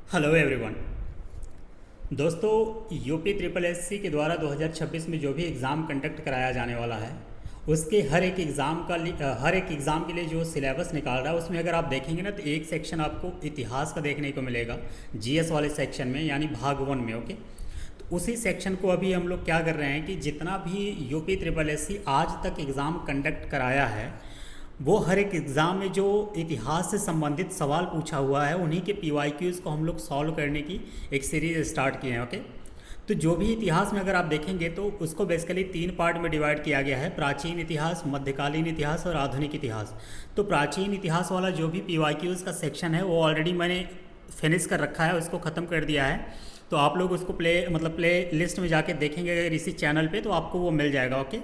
Hello everyone. दोस्तों, UP triple SC के द्वारा 2026 में जो भी एग्ज़ाम कंडक्ट कराया जाने वाला है उसके हर एक एग्ज़ाम के लिए जो सिलेबस निकाल रहा है उसमें अगर आप देखेंगे ना तो एक सेक्शन आपको इतिहास का देखने को मिलेगा जीएस वाले सेक्शन में, यानी भाग 1 में। ओके, तो उसी सेक्शन को अभी हम लोग क्या कर रहे हैं कि जितना भी यूपी ट्रिपल एससी आज तक एग्ज़ाम कंडक्ट कराया है वो हर एक एग्ज़ाम में जो इतिहास से संबंधित सवाल पूछा हुआ है उन्हीं के पीवाईक्यूज़ को हम लोग सॉल्व करने की एक सीरीज़ स्टार्ट किए हैं। ओके, तो जो भी इतिहास में अगर आप देखेंगे तो उसको बेसिकली 3 पार्ट में डिवाइड किया गया है: प्राचीन इतिहास, मध्यकालीन इतिहास और आधुनिक इतिहास। तो प्राचीन इतिहास वाला जो भी पीवाईक्यूज़ का सेक्शन है वो ऑलरेडी मैंने फिनिश कर रखा है, उसको ख़त्म कर दिया है। तो आप लोग उसको प्ले लिस्ट में जाके देखेंगे अगर इसी चैनल पे तो आपको वो मिल जाएगा। ओके,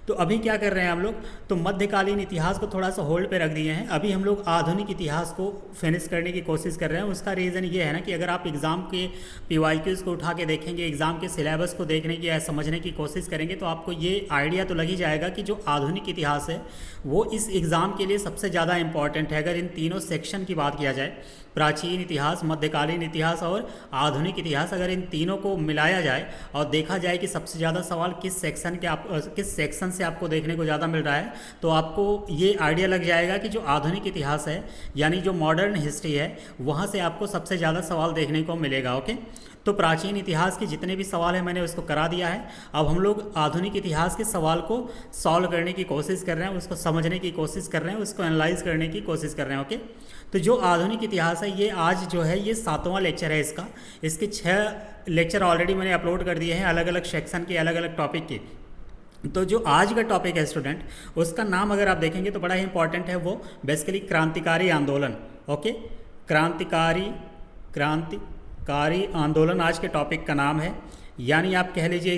तो अभी क्या कर रहे हैं हम लोग, तो मध्यकालीन इतिहास को थोड़ा सा होल्ड पे रख दिए हैं। अभी हम लोग आधुनिक इतिहास को फिनिश करने की कोशिश कर रहे हैं। उसका रीज़न ये है ना कि अगर आप एग्ज़ाम के पीवाईक्यूज़ को उठा के देखेंगे, एग्ज़ाम के सिलेबस को देखने की या समझने की कोशिश करेंगे तो आपको ये आइडिया तो लग ही जाएगा कि जो आधुनिक इतिहास है वो इस एग्ज़ाम के लिए सबसे ज़्यादा इंपॉर्टेंट है। अगर इन तीनों सेक्शन की बात किया जाए, प्राचीन इतिहास, मध्यकालीन इतिहास और आधुनिक इतिहास, अगर इन तीनों को मिलाया जाए और देखा जाए कि सबसे ज़्यादा सवाल किस सेक्शन से आपको देखने को ज़्यादा मिल रहा है तो आपको ये आइडिया लग जाएगा कि जो आधुनिक इतिहास है यानी जो मॉडर्न हिस्ट्री है वहाँ से आपको सबसे ज़्यादा सवाल देखने को मिलेगा। ओके, तो प्राचीन इतिहास के जितने भी सवाल हैं मैंने उसको करा दिया है। अब हम लोग आधुनिक इतिहास के सवाल को सॉल्व करने की कोशिश कर रहे हैं, उसको समझने की कोशिश कर रहे हैं, उसको एनालाइज करने की कोशिश कर रहे हैं। ओके, तो जो आधुनिक इतिहास है ये आज जो है ये 7वां लेक्चर है इसका। इसके 6 लेक्चर ऑलरेडी मैंने अपलोड कर दिए हैं अलग अलग सेक्शन के, अलग अलग टॉपिक के। तो जो आज का टॉपिक है स्टूडेंट, उसका नाम अगर आप देखेंगे तो बड़ा ही इंपॉर्टेंट है, वो बेसिकली क्रांतिकारी आंदोलन। ओके, क्रांतिकारी आंदोलन आज के टॉपिक का नाम है। यानी आप कह लीजिए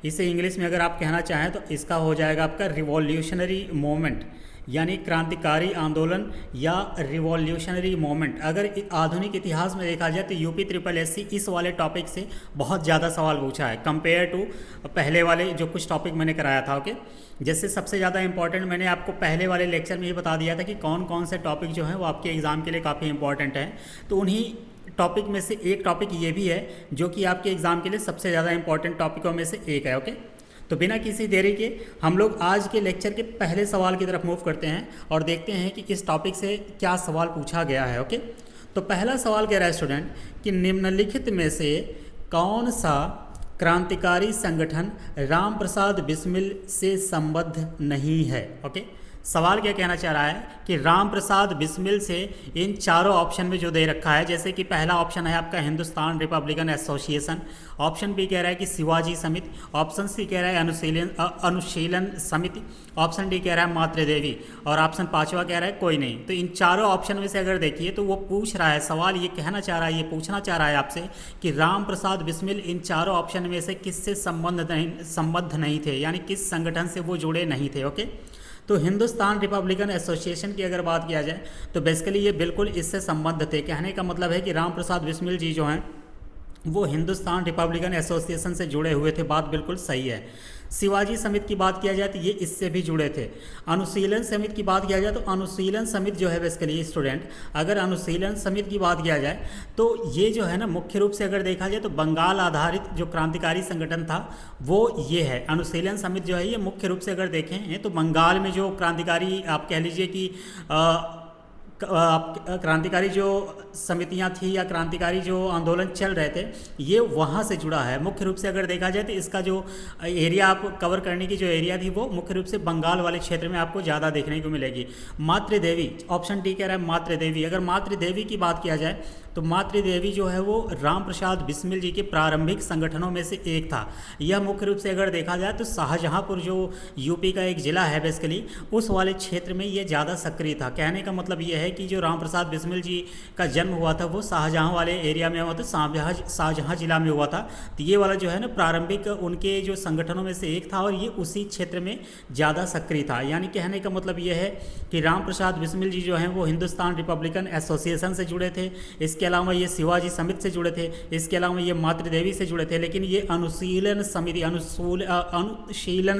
इसे इंग्लिश में अगर आप कहना चाहें तो इसका हो जाएगा आपका रिवॉल्यूशनरी मोमेंट, यानी क्रांतिकारी आंदोलन या रिवॉल्यूशनरी मोमेंट। अगर आधुनिक इतिहास में देखा जाए तो यूपी ट्रिपल एससी इस वाले टॉपिक से बहुत ज़्यादा सवाल पूछा है कंपेयर टू पहले वाले जो कुछ टॉपिक मैंने कराया था। ओके, जैसे सबसे ज़्यादा इंपॉर्टेंट मैंने आपको पहले वाले लेक्चर में ही बता दिया था कि कौन कौन से टॉपिक जो हैं वो आपके एग्ज़ाम के लिए काफ़ी इंपॉर्टेंट हैं। तो उन्हीं टॉपिक में से एक टॉपिक ये भी है जो कि आपके एग्ज़ाम के लिए सबसे ज़्यादा इंपॉर्टेंट टॉपिकों में से एक है। ओके, तो बिना किसी देरी के हम लोग आज के लेक्चर के पहले सवाल की तरफ मूव करते हैं और देखते हैं कि इस टॉपिक से क्या सवाल पूछा गया है। ओके, तो पहला सवाल कह रहा है स्टूडेंट कि निम्नलिखित में से कौन सा क्रांतिकारी संगठन राम प्रसाद बिस्मिल से संबद्ध नहीं है। ओके, सवाल क्या कहना चाह रहा है कि राम प्रसाद बिस्मिल से इन चारों ऑप्शन में जो दे रखा है, जैसे कि पहला ऑप्शन है आपका Hindustan Republican Association, option B कह रहा है कि शिवाजी समिति, ऑप्शन सी कह रहा है अनुशीलन समिति, ऑप्शन डी कह रहा है मातृदेवी और ऑप्शन 5वां कह रहा है कोई नहीं। तो इन चारों ऑप्शन में से अगर देखिए तो वो पूछ रहा है, सवाल ये कहना चाह रहा है, ये पूछना चाह रहा है आपसे कि राम प्रसाद बिस्मिल इन चारों ऑप्शन में से किससे संबद्ध नहीं थे, यानी किस संगठन से वो जुड़े नहीं थे। ओके, तो हिंदुस्तान रिपब्लिकन एसोसिएशन की अगर बात किया जाए तो बेसिकली ये बिल्कुल इससे संबद्ध थे। कहने का मतलब है कि राम प्रसाद बिस्मिल जी जो हैं वो हिंदुस्तान रिपब्लिकन एसोसिएशन से जुड़े हुए थे, बात बिल्कुल सही है। शिवाजी समिति की बात किया जाए तो ये इससे भी जुड़े थे। अनुशीलन समिति की बात किया जाए तो अनुशीलन समिति जो है बेसिकली स्टूडेंट, अगर अनुशीलन समिति की बात किया जाए तो ये जो है ना मुख्य रूप से अगर देखा जाए तो बंगाल आधारित जो क्रांतिकारी संगठन था वो ये है। अनुशीलन समिति जो है ये मुख्य रूप से अगर देखें तो बंगाल में जो क्रांतिकारी आप कह लीजिए कि क्रांतिकारी जो समितियां थी या क्रांतिकारी जो आंदोलन चल रहे थे ये वहाँ से जुड़ा है। मुख्य रूप से अगर देखा जाए तो इसका जो एरिया आप कवर करने की जो एरिया थी वो मुख्य रूप से बंगाल वाले क्षेत्र में आपको ज़्यादा देखने को मिलेगी। मातृदेवी, ऑप्शन डी कह रहा है मातृदेवी। अगर मातृदेवी की बात किया जाए तो मातृदेवी जो है वो राम प्रसाद बिस्मिल जी के प्रारंभिक संगठनों में से एक था। यह मुख्य रूप से अगर देखा जाए तो शाहजहांपुर जो यूपी का एक ज़िला है बेसिकली उस वाले क्षेत्र में ये ज़्यादा सक्रिय था। कहने का मतलब ये है कि जो राम प्रसाद बिस्मिल जी का जन्म हुआ था वो शाहजहां वाले एरिया में हुआ था, शाहजहां जिला में हुआ था। तो ये वाला जो है ना प्रारंभिक उनके जो संगठनों में से एक था और ये उसी क्षेत्र में ज़्यादा सक्रिय था। यानी कहने का मतलब ये है कि राम प्रसाद बिस्मिल जी जो हैं वो हिंदुस्तान रिपब्लिकन एसोसिएशन से जुड़े थे। इसके अलावा ये शिवाजी समिति से जुड़े थे, इसके अलावा ये मातृदेवी से जुड़े थे, लेकिन ये अनुशीलन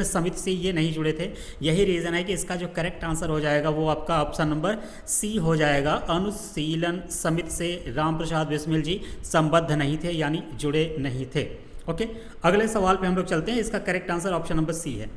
समिति से ये नहीं जुड़े थे। यही रीज़न है कि इसका जो करेक्ट आंसर हो जाएगा वो आपका ऑप्शन नंबर सी हो जाएगा। अनुशीलन समिति से रामप्रसाद बिस्मिल जी संबद्ध नहीं थे, यानी जुड़े नहीं थे। ओके, अगले सवाल पे हम लोग चलते हैं। इसका correct answer option number C है।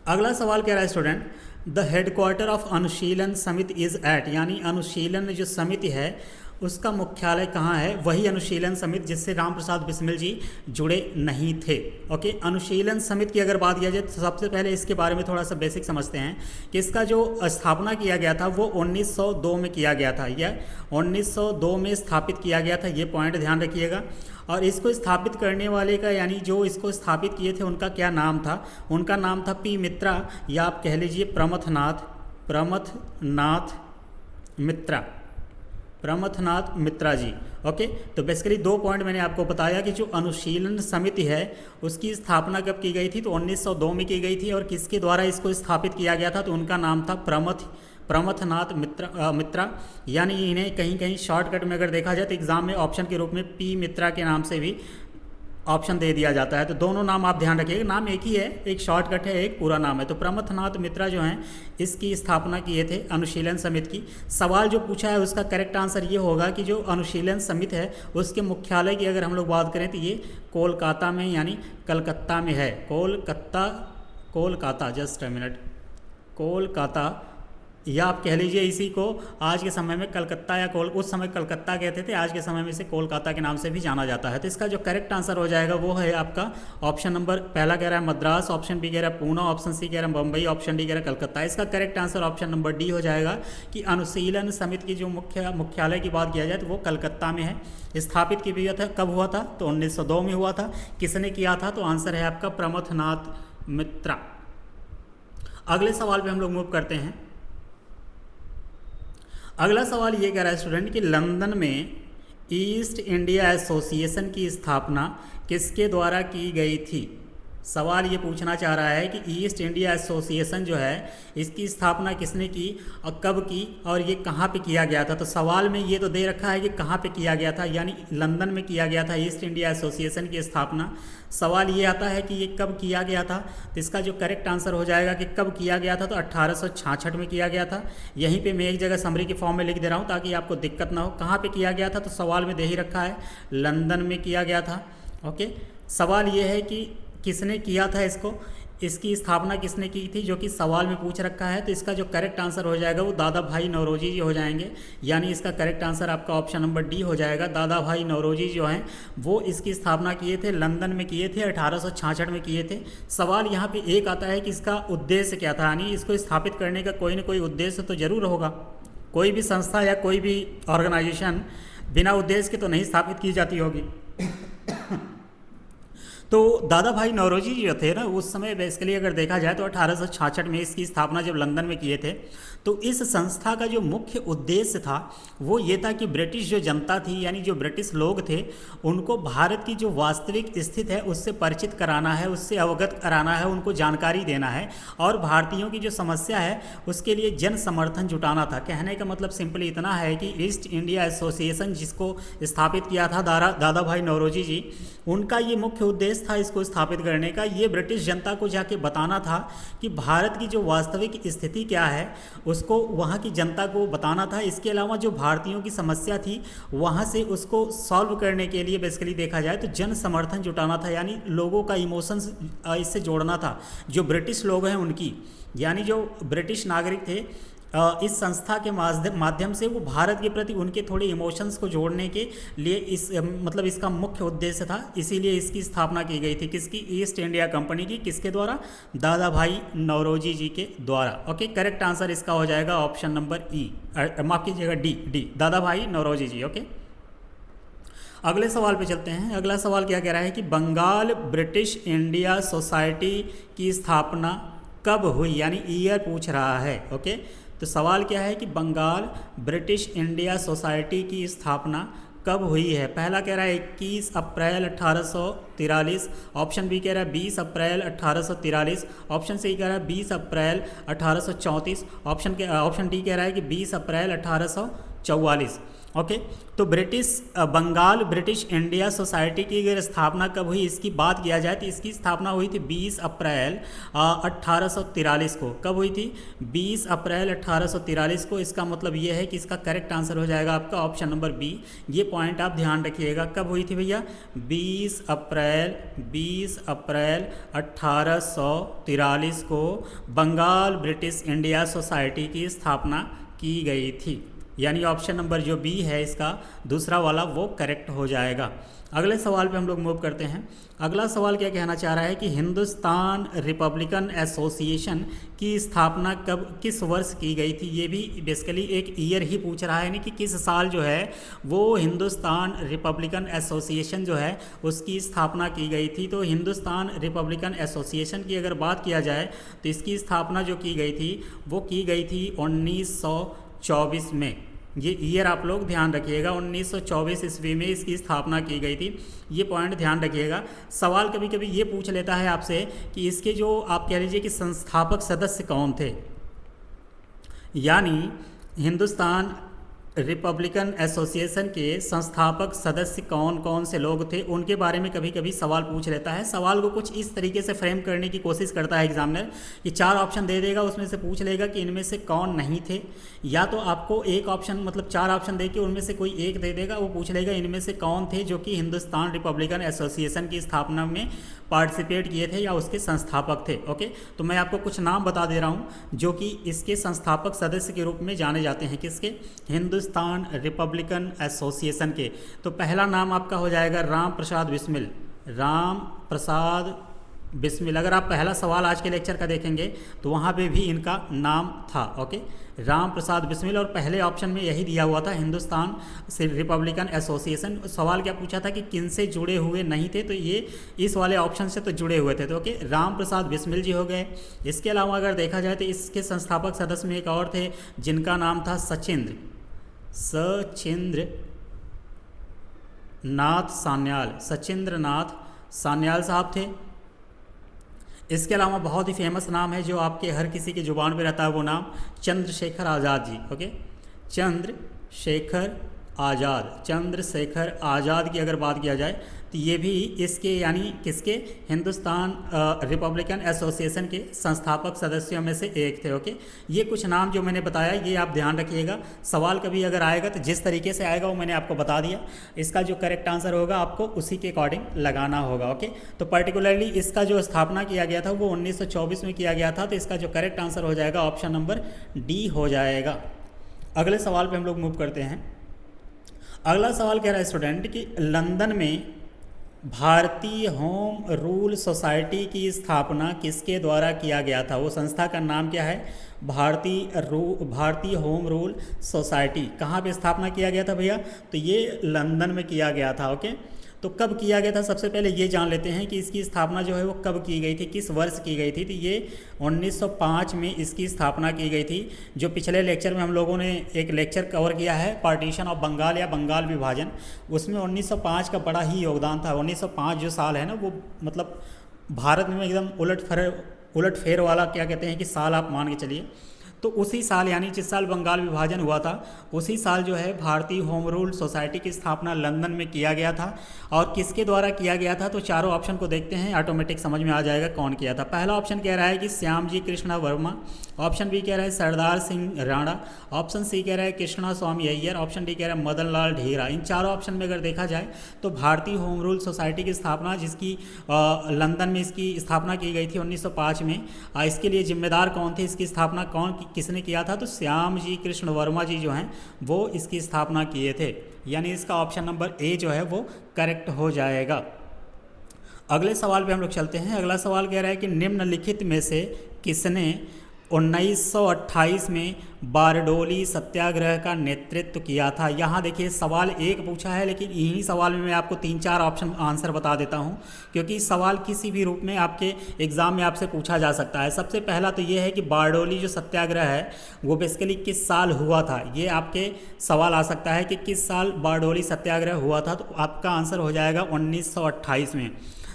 अगला सवाल कह रहा है स्टूडेंट, द हेडक्वार्टर ऑफ अनुशीलन समिति इज एट, यानी अनुशीलन जो समिति है उसका मुख्यालय कहाँ है? वही अनुशीलन समिति जिससे रामप्रसाद बिस्मिल जी जुड़े नहीं थे। ओके, अनुशीलन समिति की अगर बात किया जाए तो सबसे पहले इसके बारे में थोड़ा सा बेसिक समझते हैं कि इसका जो स्थापना किया गया था वो 1902 में किया गया था। यह 1902 में स्थापित किया गया था, ये पॉइंट ध्यान रखिएगा। और इसको स्थापित करने वाले का, यानी जो इसको स्थापित किए थे उनका क्या नाम था? उनका नाम था पी मित्रा, या आप कह लीजिए प्रमथनाथ मित्रा जी। ओके, तो बेसिकली 2 पॉइंट मैंने आपको बताया कि जो अनुशीलन समिति है उसकी स्थापना कब की गई थी? तो 1902 में की गई थी। और किसके द्वारा इसको स्थापित किया गया था? तो उनका नाम था प्रमथनाथ मित्रा, यानी इन्हें कहीं कहीं शॉर्टकट में अगर देखा जाए तो एग्जाम में ऑप्शन के रूप में पी मित्रा के नाम से भी ऑप्शन दे दिया जाता है। तो दोनों नाम आप ध्यान रखिएगा, नाम एक ही है, एक शॉर्टकट है, एक पूरा नाम है। तो प्रमथनाथ मित्रा जो हैं इसकी स्थापना किए थे अनुशीलन समिति की। सवाल जो पूछा है उसका करेक्ट आंसर ये होगा कि जो अनुशीलन समिति है उसके मुख्यालय की अगर हम लोग बात करें तो ये कोलकाता में, यानी कलकत्ता में है। Kolkata, just a minute, Kolkata, या आप कह लीजिए इसी को आज के समय में कलकत्ता या उस समय कलकत्ता कहते थे, आज के समय में इसे कोलकाता के नाम से भी जाना जाता है। तो इसका जो करेक्ट आंसर हो जाएगा वो है आपका ऑप्शन नंबर पहला कह रहा है मद्रास, ऑप्शन बी कह रहा है पूना, ऑप्शन सी कह रहा है बम्बई, ऑप्शन डी कह रहा है कलकत्ता। इसका correct answer option number D हो जाएगा कि अनुशीलन समिति की जो मुख्यालय की बात किया जाए तो वो कलकत्ता में है। स्थापित की हुआ था, कब हुआ था? तो 1902 में हुआ था। किसने किया था? तो आंसर है आपका प्रमथनाथ मित्रा। अगले सवाल पे हम लोग मूव करते हैं। अगला सवाल ये कह रहा है स्टूडेंट कि लंदन में ईस्ट इंडिया एसोसिएशन की स्थापना किसके द्वारा की गई थी? सवाल ये पूछना चाह रहा है कि ईस्ट इंडिया एसोसिएशन जो है इसकी स्थापना किसने की और कब की और ये कहाँ पे किया गया था? तो सवाल में ये तो दे रखा है कि कहाँ पे किया गया था, यानी लंदन में किया गया था ईस्ट इंडिया एसोसिएशन की स्थापना। सवाल ये आता है कि ये कब किया गया था? तो इसका जो करेक्ट आंसर हो जाएगा कि कब किया गया था, तो 1866 में किया गया था। यहीं पे मैं एक जगह समरी की फॉर्म में लिख दे रहा हूँ ताकि आपको दिक्कत ना हो। कहाँ पे किया गया था? तो सवाल में दे ही रखा है, लंदन में किया गया था। ओके, सवाल ये है कि किसने किया था इसको, इसकी स्थापना किसने की थी, जो कि सवाल में पूछ रखा है। तो इसका जो करेक्ट आंसर हो जाएगा वो दादा भाई नौरोजी जी हो जाएंगे, यानी इसका करेक्ट आंसर आपका ऑप्शन नंबर डी हो जाएगा। दादा भाई नौरोजी जो हैं वो इसकी स्थापना किए थे, लंदन में किए थे, 1866 में किए थे। सवाल यहाँ पे एक आता है कि इसका उद्देश्य क्या था, यानी इसको स्थापित करने का कोई ना कोई उद्देश्य तो जरूर होगा। कोई भी संस्था या कोई भी ऑर्गेनाइजेशन बिना उद्देश्य के तो नहीं स्थापित की जाती होगी। तो दादा भाई नौरोजी जो थे ना, उस समय बेसिकली अगर देखा जाए तो 1866 में इसकी स्थापना जब लंदन में किए थे, तो इस संस्था का जो मुख्य उद्देश्य था वो ये था कि ब्रिटिश जो जनता थी, यानी जो ब्रिटिश लोग थे, उनको भारत की जो वास्तविक स्थिति है उससे परिचित कराना है, उससे अवगत कराना है, उनको जानकारी देना है और भारतीयों की जो समस्या है उसके लिए जन समर्थन जुटाना था। कहने का मतलब सिंपली इतना है कि ईस्ट इंडिया एसोसिएशन जिसको स्थापित किया था दादा भाई नौरोजी जी, उनका ये मुख्य उद्देश्य था इसको स्थापित करने का। ये ब्रिटिश जनता को जाके बताना था कि भारत की जो वास्तविक स्थिति क्या है उसको वहाँ की जनता को बताना था। इसके अलावा जो भारतीयों की समस्या थी वहाँ से उसको सॉल्व करने के लिए बेसिकली देखा जाए तो जन समर्थन जुटाना था, यानी लोगों का इमोशंस इससे जोड़ना था। जो ब्रिटिश लोग हैं उनकी, यानी जो ब्रिटिश नागरिक थे, इस संस्था के माध्यम से वो भारत के प्रति उनके थोड़े इमोशंस को जोड़ने के लिए मतलब इसका मुख्य उद्देश्य था। इसीलिए इसकी स्थापना की गई थी, किसकी? ईस्ट इंडिया कंपनी की। किसके द्वारा? दादा भाई नौरोजी जी के द्वारा। ओके, करेक्ट आंसर इसका हो जाएगा ऑप्शन नंबर ई, माफ कीजिएगा डी, दादा भाई नौरोजी जी। ओके, अगले सवाल पे चलते हैं। अगला सवाल क्या कह रहा है कि बंगाल ब्रिटिश इंडिया सोसाइटी की स्थापना कब हुई, यानी ईयर पूछ रहा है। ओके, तो सवाल क्या है कि बंगाल ब्रिटिश इंडिया सोसाइटी की स्थापना कब हुई है? पहला कह रहा है 21 अप्रैल 1843, ऑप्शन बी कह रहा है 20 अप्रैल 1843, ऑप्शन सी कह रहा है 20 अप्रैल 1834, ऑप्शन डी कह रहा है कि 20 अप्रैल 1844। ओके। तो बंगाल ब्रिटिश इंडिया सोसाइटी की अगर स्थापना कब हुई इसकी बात किया जाए तो इसकी स्थापना हुई थी 20 अप्रैल 1843 को। कब हुई थी? 20 अप्रैल 1843 को। इसका मतलब ये है कि इसका करेक्ट आंसर हो जाएगा आपका ऑप्शन नंबर बी। ये पॉइंट आप ध्यान रखिएगा, कब हुई थी भैया? 20 अप्रैल 1843 को बंगाल ब्रिटिश इंडिया सोसाइटी की स्थापना की गई थी। यानी ऑप्शन नंबर जो बी है इसका दूसरा वाला वो करेक्ट हो जाएगा। अगले सवाल पे हम लोग मूव करते हैं। अगला सवाल क्या कहना चाह रहा है कि हिंदुस्तान रिपब्लिकन एसोसिएशन की स्थापना किस वर्ष की गई थी। ये भी बेसिकली एक ईयर ही पूछ रहा है, यानी कि किस साल जो है वो हिंदुस्तान रिपब्लिकन एसोसिएशन जो है उसकी स्थापना की गई थी। तो हिंदुस्तान रिपब्लिकन एसोसिएशन की अगर बात किया जाए तो इसकी स्थापना जो की गई थी वो की गई थी 1924 में। ये ईयर आप लोग ध्यान रखिएगा, 1924 ईस्वी में इसकी स्थापना की गई थी। ये पॉइंट ध्यान रखिएगा। सवाल कभी कभी ये पूछ लेता है आपसे कि इसके जो आप कह लीजिए कि संस्थापक सदस्य कौन थे, यानी हिंदुस्तान रिपब्लिकन एसोसिएशन के संस्थापक सदस्य कौन कौन से लोग थे, उनके बारे में कभी कभी सवाल पूछ लेता है। सवाल को कुछ इस तरीके से फ्रेम करने की कोशिश करता है एग्जामिनर कि 4 ऑप्शन दे देगा, उसमें से पूछ लेगा कि इनमें से कौन नहीं थे, या तो आपको एक ऑप्शन मतलब 4 ऑप्शन दे के उनमें से कोई एक दे देगा, वो पूछ लेगा इनमें से कौन थे जो कि हिंदुस्तान रिपब्लिकन एसोसिएशन की स्थापना में पार्टिसिपेट किए थे या उसके संस्थापक थे। ओके, तो मैं आपको कुछ नाम बता दे रहा हूँ जो कि इसके संस्थापक सदस्य के रूप में जाने जाते हैं। किसके? हिंदुस्तान रिपब्लिकन एसोसिएशन के। तो पहला नाम आपका हो जाएगा राम प्रसाद बिस्मिल। राम प्रसाद बिस्मिल। अगर आप पहला सवाल आज के लेक्चर का देखेंगे तो वहाँ पे भी इनका नाम था। ओके, राम प्रसाद बिस्मिल, और पहले ऑप्शन में यही दिया हुआ था हिंदुस्तान रिपब्लिकन एसोसिएशन। सवाल क्या पूछा था कि किन से जुड़े हुए नहीं थे, तो ये इस वाले ऑप्शन से तो जुड़े हुए थे। तो ओके, राम प्रसाद बिस्मिल जी हो गए। इसके अलावा अगर देखा जाए तो इसके संस्थापक सदस्य में एक और थे जिनका नाम था सचिंद्र नाथ सान्याल। सचिंद्र नाथ सान्याल साहब थे। इसके अलावा बहुत ही फेमस नाम है जो आपके हर किसी की जुबान पे रहता है, वो नाम चंद्रशेखर आज़ाद जी। ओके, चंद्रशेखर आज़ाद की अगर बात किया जाए तो ये भी इसके यानी किसके? हिंदुस्तान रिपब्लिकन एसोसिएशन के संस्थापक सदस्यों में से एक थे। ओके, ये कुछ नाम जो मैंने बताया ये आप ध्यान रखिएगा। सवाल कभी अगर आएगा तो जिस तरीके से आएगा वो मैंने आपको बता दिया। इसका जो करेक्ट आंसर होगा आपको उसी के अकॉर्डिंग लगाना होगा। ओके, तो पर्टिकुलरली इसका जो स्थापना किया गया था वो 1924 में किया गया था। तो इसका जो करेक्ट आंसर हो जाएगा ऑप्शन नंबर डी हो जाएगा। अगले सवाल पर हम लोग मूव करते हैं। अगला सवाल कह रहा है स्टूडेंट कि लंदन में भारतीय होम रूल सोसाइटी की स्थापना किसके द्वारा किया गया था? वो संस्था का नाम क्या है? भारतीय होम रूल सोसाइटी। कहाँ पे स्थापना किया गया था भैया? तो ये लंदन में किया गया था। ओके, तो कब किया गया था सबसे पहले ये जान लेते हैं कि इसकी स्थापना जो है वो कब की गई थी, किस वर्ष की गई थी। तो ये 1905 में इसकी स्थापना की गई थी। जो पिछले लेक्चर में हम लोगों ने एक लेक्चर कवर किया है पार्टीशन ऑफ बंगाल या बंगाल विभाजन, उसमें 1905 का बड़ा ही योगदान था। 1905 जो साल है ना वो मतलब भारत में एकदम उलट फेर वाला क्या कहते हैं कि साल आप मान के चलिए। तो उसी साल यानी जिस साल बंगाल विभाजन हुआ था उसी साल जो है भारतीय होम रूल सोसाइटी की स्थापना लंदन में किया गया था। और किसके द्वारा किया गया था? तो चारों ऑप्शन को देखते हैं, ऑटोमेटिक समझ में आ जाएगा कौन किया था। पहला ऑप्शन कह रहा है कि श्यामजी कृष्णा वर्मा। ऑप्शन बी कह रहा है सरदार सिंह राणा। ऑप्शन सी कह रहा है कृष्णा स्वामी अय्यर। ऑप्शन डी कह रहा है मदन लाल ढींगरा। इन चारों ऑप्शन में अगर देखा जाए तो भारतीय होम रूल सोसाइटी की स्थापना जिसकी लंदन में इसकी स्थापना की गई थी 1905 में, इसके लिए जिम्मेदार कौन थे? इसकी स्थापना किसने किया था? तो श्याम जी कृष्ण वर्मा जी जो हैं वो इसकी स्थापना किए थे। यानी इसका ऑप्शन नंबर ए जो है वो करेक्ट हो जाएगा। अगले सवाल पे हम लोग चलते हैं। अगला सवाल कह रहा है कि निम्नलिखित में से किसने 1928 में बारडोली सत्याग्रह का नेतृत्व किया था? यहाँ देखिए सवाल एक पूछा है, लेकिन यही सवाल में मैं आपको 3-4 ऑप्शन आंसर बता देता हूँ, क्योंकि सवाल किसी भी रूप में आपके एग्ज़ाम में आपसे पूछा जा सकता है। सबसे पहला तो ये है कि बारडोली जो सत्याग्रह है वो बेसिकली किस साल हुआ था, ये आपके सवाल आ सकता है कि किस साल बारडोली सत्याग्रह हुआ था। तो आपका आंसर हो जाएगा 1928 में।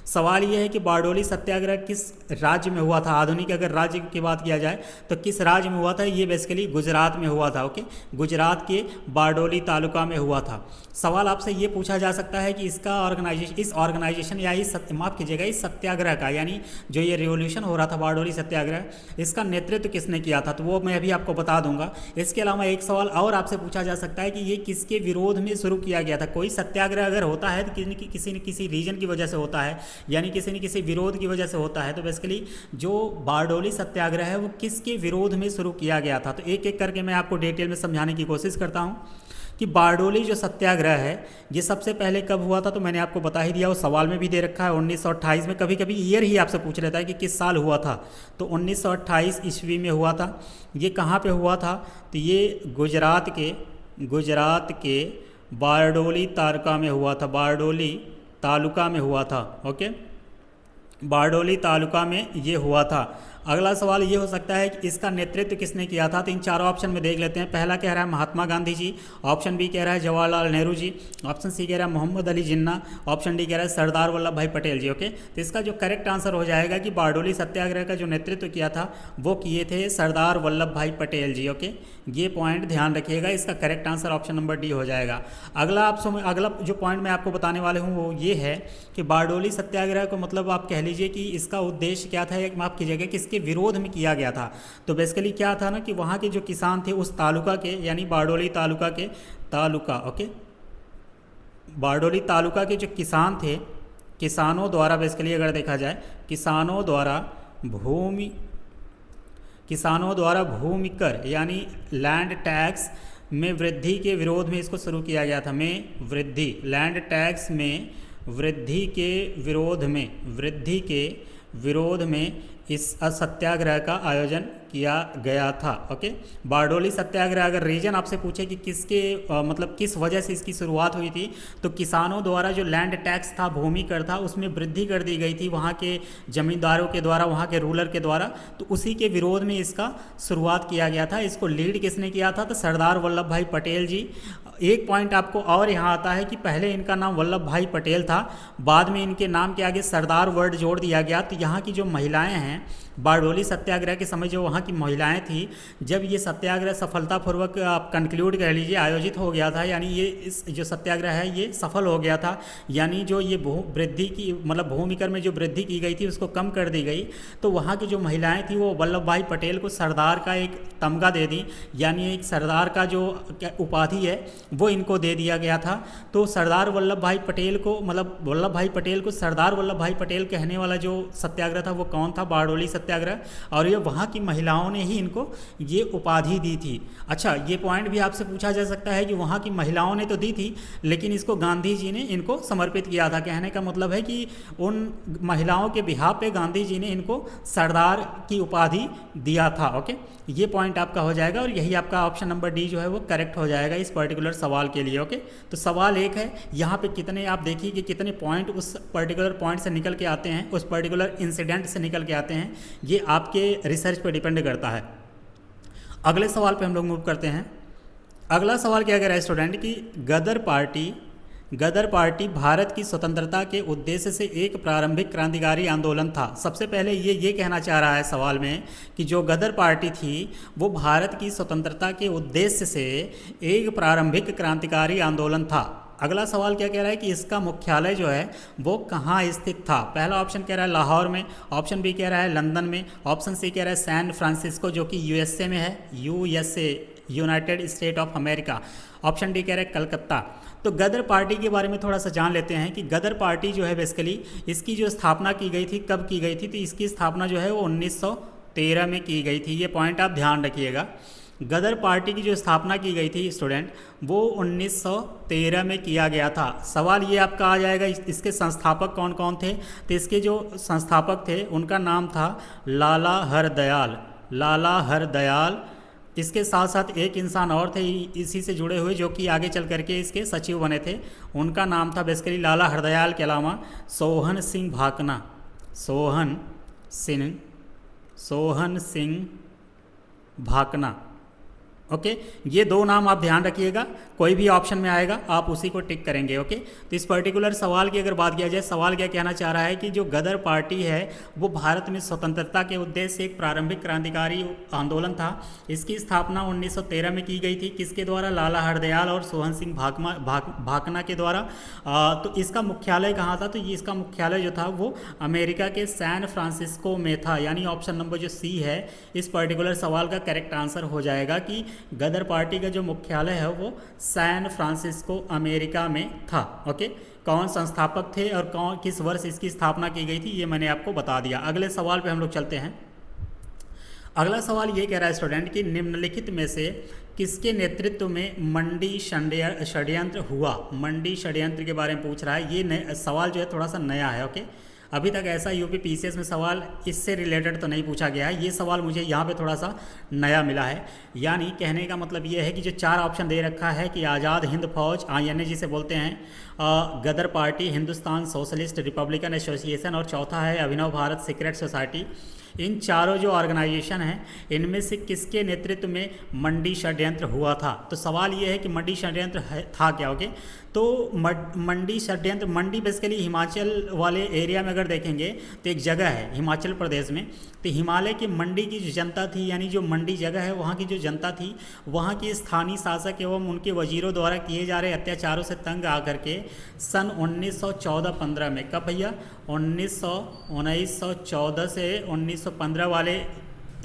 सवाल ये है कि बारडोली सत्याग्रह किस राज्य में हुआ था। आधुनिक अगर राज्य की बात किया जाए तो किस राज्य में हुआ था, ये बेसिकली गुजरात में हुआ था। ओके, गुजरात के बारडोली तालुका में हुआ था। सवाल आपसे ये पूछा जा सकता है कि इसका इस ऑर्गेनाइजेशन या माफ़ कीजिएगा, इस सत्याग्रह का, यानी जो ये रिवॉल्यूशन हो रहा था बारडोली सत्याग्रह, इसका नेतृत्व किसने किया था, तो वो मैं अभी आपको बता दूंगा। इसके अलावा एक सवाल और आपसे पूछा जा सकता है कि ये किसके विरोध में शुरू किया गया था। कोई सत्याग्रह अगर होता है तो किसी न किसी रीजन की वजह से होता है, यानी किसी न किसी विरोध की वजह से होता है। तो बेसिकली जो बारडोली सत्याग्रह है वो किसके विरोध में शुरू किया गया था, तो एक एक करके मैं आपको डिटेल में समझाने की कोशिश करता हूँ कि बारडोली जो सत्याग्रह है ये सबसे पहले कब हुआ था, तो मैंने आपको बता ही दिया, वो सवाल में भी दे रखा है 1928 में। कभी कभी ईयर ही आपसे पूछ लेता है कि किस साल हुआ था, तो 1928 ईस्वी में हुआ था। ये कहाँ पे हुआ था, तो ये गुजरात के बारडोली तालुका में हुआ था। बारडोली तालुका में हुआ था। ओके, बारडोली तालुका में ये हुआ था। अगला सवाल ये हो सकता है कि इसका नेतृत्व किसने किया था, तो इन चारों ऑप्शन में देख लेते हैं। पहला कह रहा है महात्मा गांधी जी, ऑप्शन बी कह रहा है जवाहरलाल नेहरू जी, ऑप्शन सी कह रहा है मोहम्मद अली जिन्ना, ऑप्शन डी कह रहा है सरदार वल्लभ भाई पटेल जी। ओके, तो इसका जो करेक्ट आंसर हो जाएगा कि बारडोली सत्याग्रह का जो नेतृत्व किया था वो किए थे सरदार वल्लभ भाई पटेल जी। ओके, ये पॉइंट ध्यान रखिएगा, इसका correct answer option number D हो जाएगा। अगला जो पॉइंट मैं आपको बताने वाले हूँ वो ये है कि बारडोली सत्याग्रह को मतलब आप कह लीजिए कि इसका उद्देश्य क्या था, माफ़ कीजिएगा, किसके विरोध में किया गया था। तो बेसिकली क्या था ना कि वहाँ के जो किसान थे उस तालुका के, यानी बारडोली तालुका के ओके, बारडोली तालुका के जो किसान थे, किसानों द्वारा बेसिकली अगर देखा जाए, किसानों द्वारा भूमि कर यानी लैंड टैक्स में वृद्धि के विरोध में इसको शुरू किया गया था। लैंड टैक्स में वृद्धि के विरोध में इस सत्याग्रह का आयोजन किया गया था। ओके, बारडोली सत्याग्रह अगर रीजन आपसे पूछे कि मतलब किस वजह से इसकी शुरुआत हुई थी, तो किसानों द्वारा जो लैंड टैक्स था, भूमि कर था, उसमें वृद्धि कर दी गई थी वहाँ के जमींदारों के द्वारा, वहाँ के रूलर के द्वारा। तो उसी के विरोध में इसका शुरुआत किया गया था। इसको लीड किसने किया था, तो सरदार वल्लभ भाई पटेल जी। एक पॉइंट आपको और यहाँ आता है कि पहले इनका नाम वल्लभ भाई पटेल था, बाद में इनके नाम के आगे सरदार वर्ड जोड़ दिया गया। तो यहाँ की जो महिलाएं हैं, बारडोली सत्याग्रह के समय जो वहाँ की महिलाएं थी, जब ये सत्याग्रह सफलतापूर्वक आप कंक्लूड कर लीजिए आयोजित हो गया था, यानी ये इस जो सत्याग्रह है ये सफल हो गया था, यानी जो ये वृद्धि की मतलब भूमि कर में जो वृद्धि की गई थी उसको कम कर दी गई। तो वहाँ की जो महिलाएं थी वो वल्लभ भाई पटेल को सरदार का एक तमगा दे दी, यानी एक सरदार का जो उपाधि है वो इनको दे दिया गया था। तो सरदार वल्लभ भाई पटेल को मतलब वल्लभ भाई पटेल को सरदार वल्लभ भाई पटेल कहने वाला जो सत्याग्रह था वो कौन था, बारडोली सत्याग्रह, और ये वहाँ की महिलाओं ने ही इनको ये उपाधि दी थी। अच्छा, ये पॉइंट भी आपसे पूछा जा सकता है कि वहाँ की महिलाओं ने तो दी थी लेकिन इसको गांधी जी ने इनको समर्पित किया था। कहने का मतलब है कि उन महिलाओं के बिहाफ पे गांधी जी ने इनको सरदार की उपाधि दिया था। ओके, ये पॉइंट आपका हो जाएगा और यही आपका ऑप्शन नंबर डी जो है वो करेक्ट हो जाएगा इस पर्टिकुलर सवाल के लिए। ओके, तो सवाल एक है, यहाँ पे कितने आप देखिए कि कितने पॉइंट उस पर्टिकुलर पॉइंट से निकल के आते हैं, उस पर्टिकुलर इंसिडेंट से निकल के आते हैं, ये आपके रिसर्च पर डिपेंड करता है। अगले सवाल पे हम लोग मूव करते हैं। अगला सवाल क्या कह रहा है स्टूडेंट कि गदर पार्टी भारत की स्वतंत्रता के उद्देश्य से एक प्रारंभिक क्रांतिकारी आंदोलन था। सबसे पहले ये कहना चाह रहा है सवाल में कि जो गदर पार्टी थी वो भारत की स्वतंत्रता के उद्देश्य से एक प्रारंभिक क्रांतिकारी आंदोलन था। अगला सवाल क्या कह रहा है कि इसका मुख्यालय जो है वो कहाँ स्थित था। पहला ऑप्शन कह रहा है लाहौर में, ऑप्शन बी कह रहा है लंदन में, ऑप्शन सी कह रहा है सैन फ्रांसिस्को जो कि यूएसए में है, USA United state of America, option D कह रहा है कलकत्ता। तो गदर पार्टी के बारे में थोड़ा सा जान लेते हैं कि गदर पार्टी जो है बेसिकली इसकी जो स्थापना की गई थी, कब की गई थी, तो इसकी स्थापना जो है वो 1913 में की गई थी। ये पॉइंट आप ध्यान रखिएगा। गदर पार्टी की जो स्थापना की गई थी स्टूडेंट वो 1913 में किया गया था। सवाल ये आपका आ जाएगा इसके संस्थापक कौन कौन थे, तो इसके जो संस्थापक थे उनका नाम था लाला हरदयाल। इसके साथ साथ एक इंसान और थे इसी से जुड़े हुए जो कि आगे चल करके इसके सचिव बने थे, उनका नाम था बेसिकली लाला हरदयाल के अलावा सोहन सिंह भाकना। ओके, ये दो नाम आप ध्यान रखिएगा, कोई भी ऑप्शन में आएगा आप उसी को टिक करेंगे। ओके, तो इस पर्टिकुलर सवाल की अगर बात किया जाए, सवाल क्या कहना चाह रहा है कि जो गदर पार्टी है वो भारत में स्वतंत्रता के उद्देश्य से एक प्रारंभिक क्रांतिकारी आंदोलन था। इसकी स्थापना 1913 में की गई थी। किसके द्वारा? लाला हरदयाल और सोहन सिंह भाकना के द्वारा। तो इसका मुख्यालय कहाँ था? तो ये इसका मुख्यालय जो था वो अमेरिका के सैन फ्रांसिस्को में था। यानी ऑप्शन नंबर जो सी है इस पर्टिकुलर सवाल का करेक्ट आंसर हो जाएगा कि गदर पार्टी का जो मुख्यालय है वो सैन फ्रांसिस्को अमेरिका में था। ओके, कौन संस्थापक थे और कौन किस वर्ष इसकी स्थापना की गई थी ये मैंने आपको बता दिया। अगले सवाल पे हम लोग चलते हैं। अगला सवाल ये कह रहा है स्टूडेंट कि निम्नलिखित में से किसके नेतृत्व में मंडी षड्यंत्र हुआ? मंडी षड्यंत्र के बारे में पूछ रहा है। ये सवाल जो है थोड़ा सा नया है। ओके, अभी तक ऐसा यूपी पीसीएस में सवाल इससे रिलेटेड तो नहीं पूछा गया है। ये सवाल मुझे यहाँ पे थोड़ा सा नया मिला है। यानी कहने का मतलब ये है कि जो चार ऑप्शन दे रखा है कि आज़ाद हिंद फौज, INA जिसे बोलते हैं, Ghadar party, Hindustan socialist republican association और चौथा है अभिनव भारत सीक्रेट सोसाइटी। इन चारों जो ऑर्गेनाइजेशन हैं इनमें से किसके नेतृत्व में मंडी षड्यंत्र हुआ था? तो सवाल ये है कि मंडी षड्यंत्र था क्या? ओके, तो मंडी षड्यंत्र, मंडी बेसिकली हिमाचल वाले एरिया में अगर देखेंगे तो एक जगह है हिमाचल प्रदेश में। तो हिमालय की मंडी की जो जनता थी, यानी जो मंडी जगह है वहाँ की जो जनता थी, वहाँ के स्थानीय शासक एवं उनके वजीरों द्वारा किए जा रहे अत्याचारों से तंग आकर के सन 1914-15 में, कब भैया? 1914 से 1915 वाले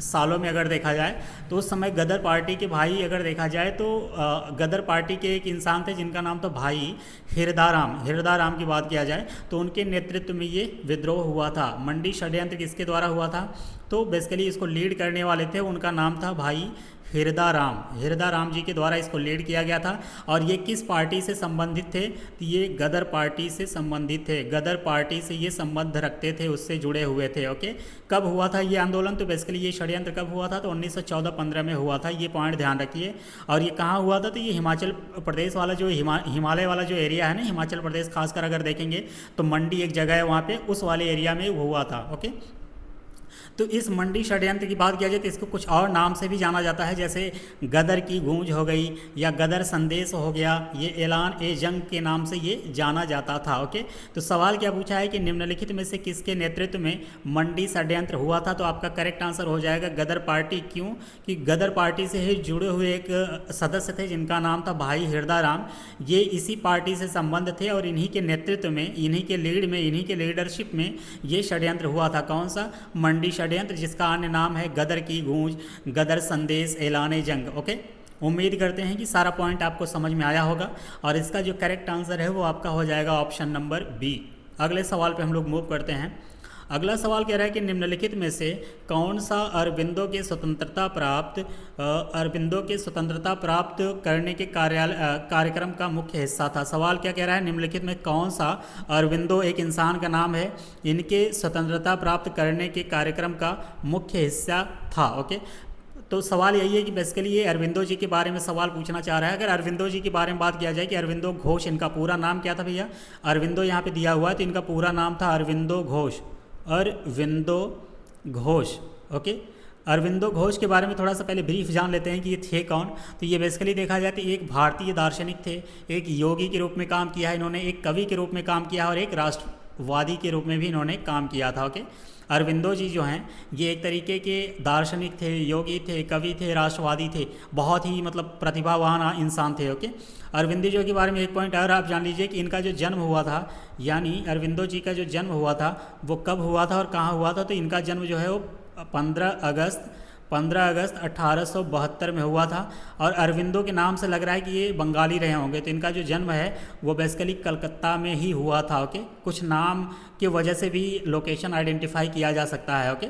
सालों में अगर देखा जाए तो उस समय गदर पार्टी के भाई अगर देखा जाए तो गदर पार्टी के एक इंसान थे जिनका नाम था भाई हिरदाराम की बात किया जाए तो उनके नेतृत्व में ये विद्रोह हुआ था। मंडी षड्यंत्र किसके द्वारा हुआ था? तो बेसिकली इसको लीड करने वाले थे, उनका नाम था भाई हिरदाराम जी के द्वारा इसको लीड किया गया था। और ये किस पार्टी से संबंधित थे? तो ये गदर पार्टी से संबंधित थे। गदर पार्टी से ये संबंध रखते थे, उससे जुड़े हुए थे। ओके, कब हुआ था ये आंदोलन? तो बेसिकली ये षड्यंत्र कब हुआ था? तो 1914-15 में हुआ था। ये पॉइंट ध्यान रखिए। और ये कहाँ हुआ था? तो ये हिमाचल प्रदेश वाला जो हिमालय वाला जो एरिया है ना, हिमाचल प्रदेश खासकर अगर देखेंगे तो मंडी एक जगह है वहाँ पे, उस वाले एरिया में हुआ था। ओके, तो इस मंडी षड्यंत्र की बात किया जाए तो इसको कुछ और नाम से भी जाना जाता है, जैसे गदर की गूंज हो गई या गदर संदेश हो गया, ये ऐलान ए जंग के नाम से ये जाना जाता था। ओके, तो सवाल क्या पूछा है कि निम्नलिखित में से किसके नेतृत्व में मंडी षड्यंत्र हुआ था? तो आपका करेक्ट आंसर हो जाएगा गदर पार्टी। क्यों? कि गदर पार्टी से ही जुड़े हुए एक सदस्य थे जिनका नाम था भाई हिरदाराम। ये इसी पार्टी से संबंध थे और इन्हीं के नेतृत्व में, इन्हीं के लीड में, इन्हीं के लीडरशिप में ये षड्यंत्र हुआ था। कौन सा? मंडी षड्यंत्र, जिसका अन्य नाम है गदर की गूंज, गदर संदेश, ऐलान जंग। ओके, उम्मीद करते हैं कि सारा पॉइंट आपको समझ में आया होगा और इसका जो करेक्ट आंसर है वो आपका हो जाएगा ऑप्शन नंबर बी। अगले सवाल पे हम लोग मूव करते हैं। अगला सवाल कह रहा है कि निम्नलिखित में से कौन सा अरबिंदो के स्वतंत्रता प्राप्त करने के कार्यक्रम का मुख्य हिस्सा था? सवाल क्या कह रहा है? निम्नलिखित में कौन सा अरबिंदो एक इंसान का नाम है, इनके स्वतंत्रता प्राप्त करने के कार्यक्रम का मुख्य हिस्सा था? ओके, तो सवाल यही है कि बेसिकली ये अरविंदो जी के बारे में सवाल पूछना चाह रहा है। अगर अरविंदो जी के बारे में बात किया जाए कि अरविंदो घोष, इनका पूरा नाम क्या था भैया? अरविंदो यहाँ पे दिया हुआ है तो इनका पूरा नाम था अरविंदो घोष। ओके, अरविंदो घोष के बारे में थोड़ा सा पहले ब्रीफ जान लेते हैं कि ये थे कौन। तो ये बेसिकली देखा जाए तो एक भारतीय दार्शनिक थे, एक योगी के रूप में काम किया है इन्होंने, एक कवि के रूप में काम किया और एक राष्ट्रवादी के रूप में भी इन्होंने काम किया था। ओके, अरविंदो जी जो हैं ये एक तरीके के दार्शनिक थे, योगी थे, कवि थे, राष्ट्रवादी थे, बहुत ही मतलब प्रतिभावान इंसान थे। ओके, अरविंदो जी के बारे में एक पॉइंट और आप जान लीजिए कि इनका जो जन्म हुआ था, यानी अरविंदो जी का जो जन्म हुआ था वो कब हुआ था और कहाँ हुआ था? तो इनका जन्म जो है वो 15 अगस्त 1872 में हुआ था। और अरविंदो के नाम से लग रहा है कि ये बंगाली रहे होंगे, तो इनका जो जन्म है वो बेसिकली कलकत्ता में ही हुआ था। ओके, कुछ नाम की वजह से भी लोकेशन आइडेंटिफाई किया जा सकता है। ओके,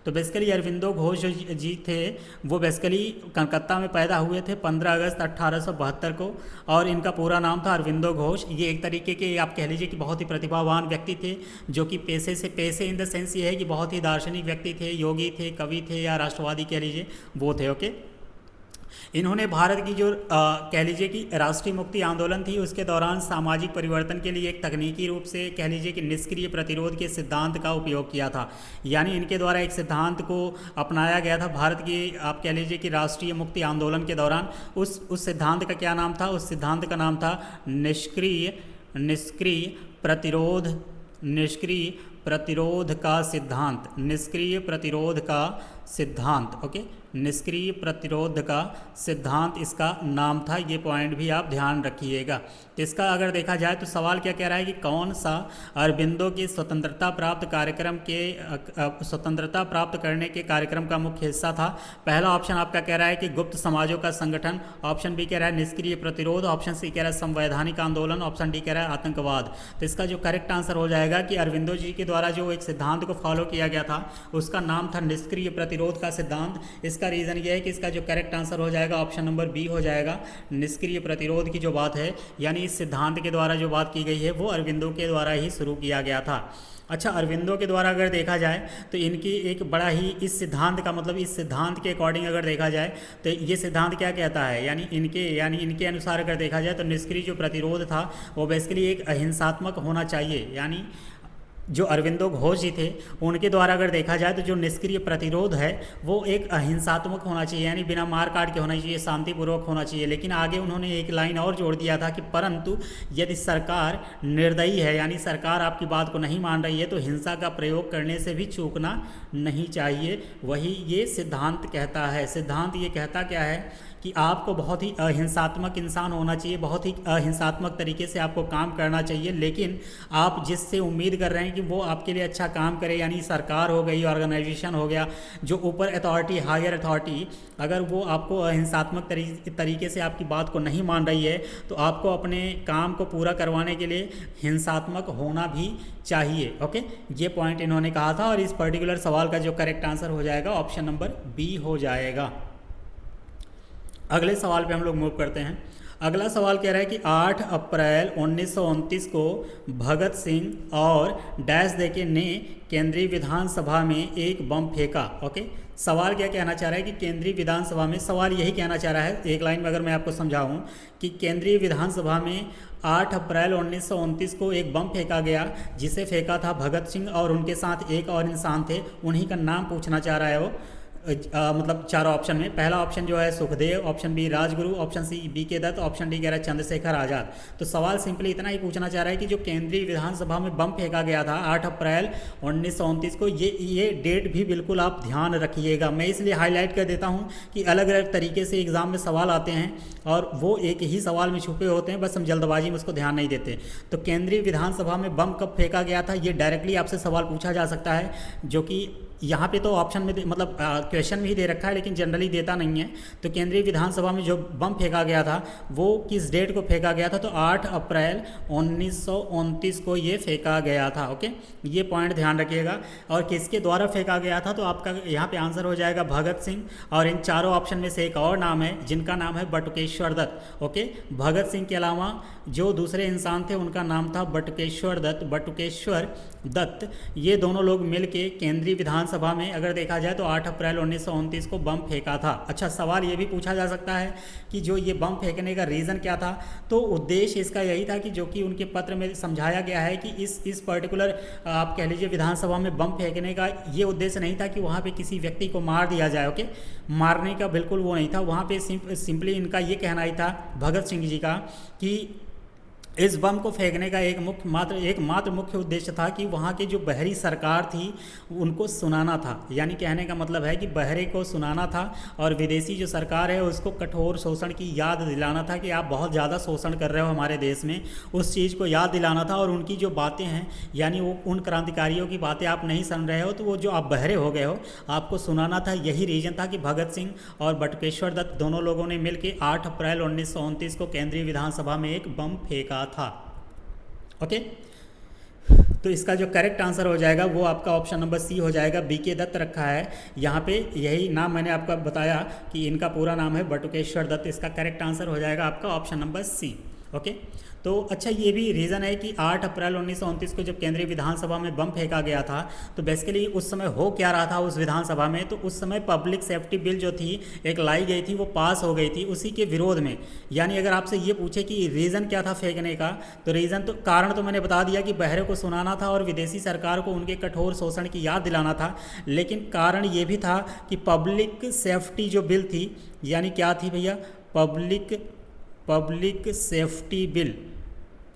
तो बेसिकली अरविंदो घोष जी थे वो बेसिकली कलकत्ता में पैदा हुए थे 15 अगस्त 1872 को और इनका पूरा नाम था अरविंदो घोष। ये एक तरीके के आप कह लीजिए कि बहुत ही प्रतिभावान व्यक्ति थे, जो कि पेशे इन द सेंस ये है कि बहुत ही दार्शनिक व्यक्ति थे, योगी थे, कवि थे या राष्ट्रवादी कह लीजिए वो थे। ओके, इन्होंने भारत की जो कह लीजिए कि राष्ट्रीय मुक्ति आंदोलन थी उसके दौरान सामाजिक परिवर्तन के लिए एक तकनीकी रूप से कह लीजिए कि निष्क्रिय प्रतिरोध के सिद्धांत का उपयोग किया था। यानी इनके द्वारा एक सिद्धांत को अपनाया गया था भारत की आप कह लीजिए कि राष्ट्रीय मुक्ति आंदोलन के दौरान। उस सिद्धांत का क्या नाम था? उस सिद्धांत का नाम था निष्क्रिय प्रतिरोध निष्क्रिय प्रतिरोध का सिद्धांत। निष्क्रिय प्रतिरोध का सिद्धांत। ओके, निष्क्रिय प्रतिरोध का सिद्धांत इसका नाम था। ये पॉइंट भी आप ध्यान रखिएगा। तो इसका अगर देखा जाए तो सवाल क्या कह रहा है कि कौन सा अरबिंदो के स्वतंत्रता प्राप्त कार्यक्रम के स्वतंत्रता प्राप्त करने के कार्यक्रम का मुख्य हिस्सा था? पहला ऑप्शन आपका कह रहा है कि गुप्त समाजों का संगठन, ऑप्शन बी कह रहा है निष्क्रिय प्रतिरोध, ऑप्शन सी कह रहा है संवैधानिक आंदोलन, ऑप्शन डी कह रहा है आतंकवाद। तो इसका जो करेक्ट आंसर हो जाएगा कि अरबिंदो जी के द्वारा जो एक सिद्धांत को फॉलो किया गया था उसका नाम था निष्क्रिय प्रतिरोध का सिद्धांत। इसका रीज़न ये है कि इसका जो करेक्ट आंसर हो जाएगा ऑप्शन नंबर बी हो जाएगा। निष्क्रिय प्रतिरोध की जो बात है यानी इस सिद्धांत के द्वारा जो बात की गई है वो अरबिंदो के द्वारा ही शुरू किया गया था। अच्छा, अरबिंदो के द्वारा अगर देखा जाए तो इनकी एक बड़ा ही इस सिद्धांत का मतलब इस सिद्धांत के अकॉर्डिंग अगर देखा जाए तो ये सिद्धांत क्या कहता है, यानी इनके अनुसार अगर देखा जाए तो निष्क्रिय जो प्रतिरोध था वो बेसिकली एक अहिंसात्मक होना चाहिए। यानी जो अरबिंदो घोष जी थे उनके द्वारा अगर देखा जाए तो जो निष्क्रिय प्रतिरोध है वो एक अहिंसात्मक होना चाहिए, यानी बिना मार काट के होना चाहिए, शांतिपूर्वक होना चाहिए। लेकिन आगे उन्होंने एक लाइन और जोड़ दिया था कि परंतु यदि सरकार निर्दयी है, यानी सरकार आपकी बात को नहीं मान रही है, तो हिंसा का प्रयोग करने से भी चूकना नहीं चाहिए। वही ये सिद्धांत कहता है। सिद्धांत ये कहता क्या है कि आपको बहुत ही अहिंसात्मक इंसान होना चाहिए, बहुत ही अहिंसात्मक तरीके से आपको काम करना चाहिए, लेकिन आप जिससे उम्मीद कर रहे हैं कि वो आपके लिए अच्छा काम करे, यानी सरकार हो गई, ऑर्गेनाइजेशन हो गया, जो ऊपर अथॉरिटी, हायर अथॉरिटी, अगर वो आपको अहिंसात्मक तरीके से आपकी बात को नहीं मान रही है तो आपको अपने काम को पूरा करवाने के लिए हिंसात्मक होना भी चाहिए। ओके, ये पॉइंट इन्होंने कहा था और इस पर्टिकुलर सवाल का जो करेक्ट आंसर हो जाएगा ऑप्शन नंबर बी हो जाएगा। अगले सवाल पे हम लोग मूव करते हैं। अगला सवाल कह रहा है कि 8 अप्रैल 1929 को भगत सिंह और डैश देके ने केंद्रीय विधानसभा में एक बम फेंका। ओके, सवाल क्या कहना चाह रहा है कि केंद्रीय विधानसभा में, सवाल यही कहना चाह रहा है एक लाइन में अगर मैं आपको समझाऊं कि केंद्रीय विधानसभा में 8 अप्रैल 1929 को एक बम फेंका गया, जिसे फेंका था भगत सिंह और उनके साथ एक और इंसान थे, उन्हीं का नाम पूछना चाह रहा है वो। मतलब चारों ऑप्शन में पहला ऑप्शन जो है Sukhdev, option B Rajguru, option C BK Dutt, option D कह रहा है चंद्रशेखर आज़ाद। तो सवाल सिंपली इतना ही पूछना चाह रहा है कि जो केंद्रीय विधानसभा में बम फेंका गया था 8 अप्रैल 1929 को, ये डेट भी बिल्कुल आप ध्यान रखिएगा। मैं इसलिए हाईलाइट कर देता हूँ कि अलग अलग तरीके से एग्जाम में सवाल आते हैं और वो एक ही सवाल में छुपे होते हैं, बस हम जल्दबाजी में उसको ध्यान नहीं देते। तो केंद्रीय विधानसभा में बम कब फेंका गया था ये डायरेक्टली आपसे सवाल पूछा जा सकता है, जो कि यहाँ पे तो ऑप्शन में मतलब क्वेश्चन भी दे रखा है लेकिन जनरली देता नहीं है। तो केंद्रीय विधानसभा में जो बम फेंका गया था वो किस डेट को फेंका गया था? तो 8 अप्रैल 1929 को ये फेंका गया था। ओके, ये पॉइंट ध्यान रखिएगा। और किसके द्वारा फेंका गया था? तो आपका यहाँ पे आंसर हो जाएगा भगत सिंह। और इन चारों ऑप्शन में से एक और नाम है जिनका नाम है बटुकेश्वर दत्त। ओके, भगत सिंह के अलावा जो दूसरे इंसान थे उनका नाम था बटुकेश्वर दत्त। ये दोनों लोग मिल के केंद्रीय विधानसभा में अगर देखा जाए तो 8 अप्रैल 1929 को बम फेंका था। अच्छा, सवाल ये भी पूछा जा सकता है कि जो ये बम फेंकने का रीज़न क्या था? तो उद्देश्य इसका यही था कि जो कि उनके पत्र में समझाया गया है कि इस पर्टिकुलर आप कह लीजिए विधानसभा में बम फेंकने का ये उद्देश्य नहीं था कि वहाँ पे किसी व्यक्ति को मार दिया जाए। ओके, मारने का बिल्कुल वो नहीं था। वहाँ पे सिंपली इनका ये कहना ही था भगत सिंह जी का कि इस बम को फेंकने का एकमात्र मुख्य उद्देश्य था कि वहाँ की जो बहरी सरकार थी उनको सुनाना था। यानी कहने का मतलब है कि बहरे को सुनाना था और विदेशी जो सरकार है उसको कठोर शोषण की याद दिलाना था कि आप बहुत ज़्यादा शोषण कर रहे हो हमारे देश में, उस चीज़ को याद दिलाना था। और उनकी जो बातें हैं यानी वो उन क्रांतिकारियों की बातें आप नहीं सुन रहे हो तो वो जो आप बहरे हो गए हो आपको सुनाना था। यही रीज़न था कि भगत सिंह और बटुकेश्वर दत्त दोनों लोगों ने मिलकर 8 अप्रैल 1929 को केंद्रीय विधानसभा में एक बम फेंका था। ओके, तो इसका जो करेक्ट आंसर हो जाएगा वो आपका ऑप्शन नंबर सी हो जाएगा। बीके दत्त रखा है यहाँ पे, यही नाम मैंने आपको बताया कि इनका पूरा नाम है बटुकेश्वर दत्त। इसका करेक्ट आंसर हो जाएगा आपका ऑप्शन नंबर सी। ओके, तो अच्छा ये भी रीज़न है कि 8 अप्रैल 1929 को जब केंद्रीय विधानसभा में बम फेंका गया था तो बेसिकली उस समय हो क्या रहा था उस विधानसभा में, तो उस समय पब्लिक सेफ्टी बिल जो थी एक लाई गई थी, वो पास हो गई थी उसी के विरोध में। यानी अगर आपसे ये पूछे कि रीज़न क्या था फेंकने का, तो रीज़न तो कारण तो मैंने बता दिया कि बहरे को सुनाना था और विदेशी सरकार को उनके कठोर शोषण की याद दिलाना था, लेकिन कारण ये भी था कि पब्लिक सेफ्टी जो बिल थी, यानी क्या थी भैया, public safety bill,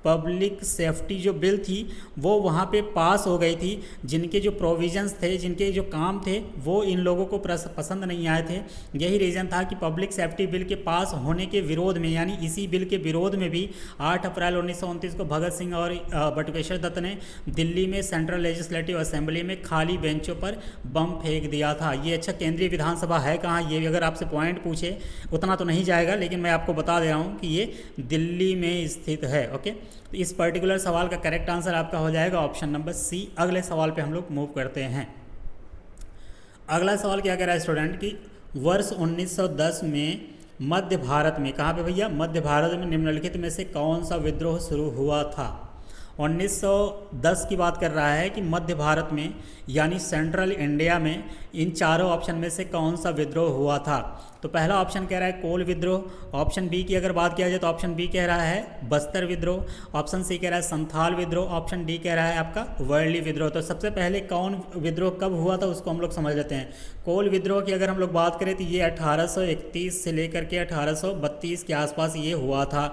public safety जो बिल थी वो वहाँ पे पास हो गई थी, जिनके जो प्रोविजंस थे, जिनके जो काम थे वो इन लोगों को पसंद नहीं आए थे। यही रीज़न था कि पब्लिक सेफ्टी बिल के पास होने के विरोध में, यानी इसी बिल के विरोध में भी 8 अप्रैल 1929 को भगत सिंह और बटुकेश्वर दत्त ने दिल्ली में सेंट्रल लेजिस्लेटिव असेंबली में खाली बेंचों पर बम फेंक दिया था। ये अच्छा केंद्रीय विधानसभा है कहाँ, ये अगर आपसे पॉइंट पूछे उतना तो नहीं जाएगा, लेकिन मैं आपको बता दे रहा हूँ कि ये दिल्ली में स्थित है। ओके, तो इस पर्टिकुलर सवाल का करेक्ट आंसर आपका हो जाएगा ऑप्शन नंबर सी। अगले सवाल पे हम लोग मूव करते हैं। अगला सवाल क्या कह रहा है स्टूडेंट कि वर्ष 1910 में मध्य भारत में, कहाँ पे भैया, मध्य भारत में निम्नलिखित में से कौन सा विद्रोह शुरू हुआ था। 1910 की बात कर रहा है कि मध्य भारत में यानी सेंट्रल इंडिया में इन चारों ऑप्शन में से कौन सा विद्रोह हुआ था। तो पहला ऑप्शन कह रहा है कोल विद्रोह, ऑप्शन बी की अगर बात किया जाए तो ऑप्शन बी कह रहा है बस्तर विद्रोह, ऑप्शन सी कह रहा है संथाल विद्रोह, ऑप्शन डी कह रहा है आपका वर्ली विद्रोह। तो सबसे पहले कौन विद्रोह कब हुआ था उसको हम लोग समझ लेते हैं। कोल विद्रोह की अगर हम लोग बात करें तो ये 1831 से लेकर के 1832 के आसपास ये हुआ था।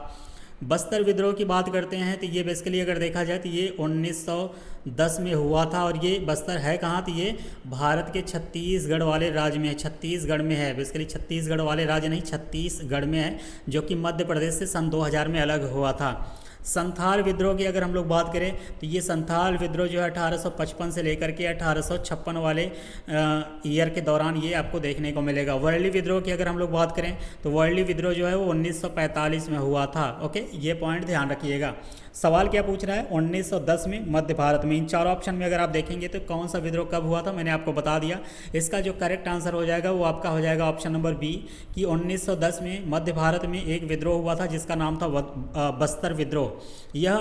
बस्तर विद्रोह की बात करते हैं तो ये बेसिकली अगर देखा जाए तो ये 1910 में हुआ था, और ये बस्तर है कहाँ, तो ये भारत के छत्तीसगढ़ वाले राज्य में है, छत्तीसगढ़ में है। बेसिकली छत्तीसगढ़ वाले राज्य नहीं, छत्तीसगढ़ में है, जो कि मध्य प्रदेश से सन 2000 में अलग हुआ था। संथाल विद्रोह की अगर हम लोग बात करें तो ये संथाल विद्रोह जो है 1855 से लेकर के 1856 वाले ईयर के दौरान ये आपको देखने को मिलेगा। वर्ली विद्रोह की अगर हम लोग बात करें तो वर्ली विद्रोह जो है वो 1945 में हुआ था। ओके, ये पॉइंट ध्यान रखिएगा। सवाल क्या पूछ रहा है, 1910 में मध्य भारत में। इन चारों ऑप्शन में अगर आप देखेंगे तो कौन सा विद्रोह कब हुआ था मैंने आपको बता दिया। इसका जो करेक्ट आंसर हो जाएगा वो आपका हो जाएगा ऑप्शन नंबर बी कि 1910 में मध्य भारत में एक विद्रोह हुआ था जिसका नाम था बस्तर विद्रोह। यह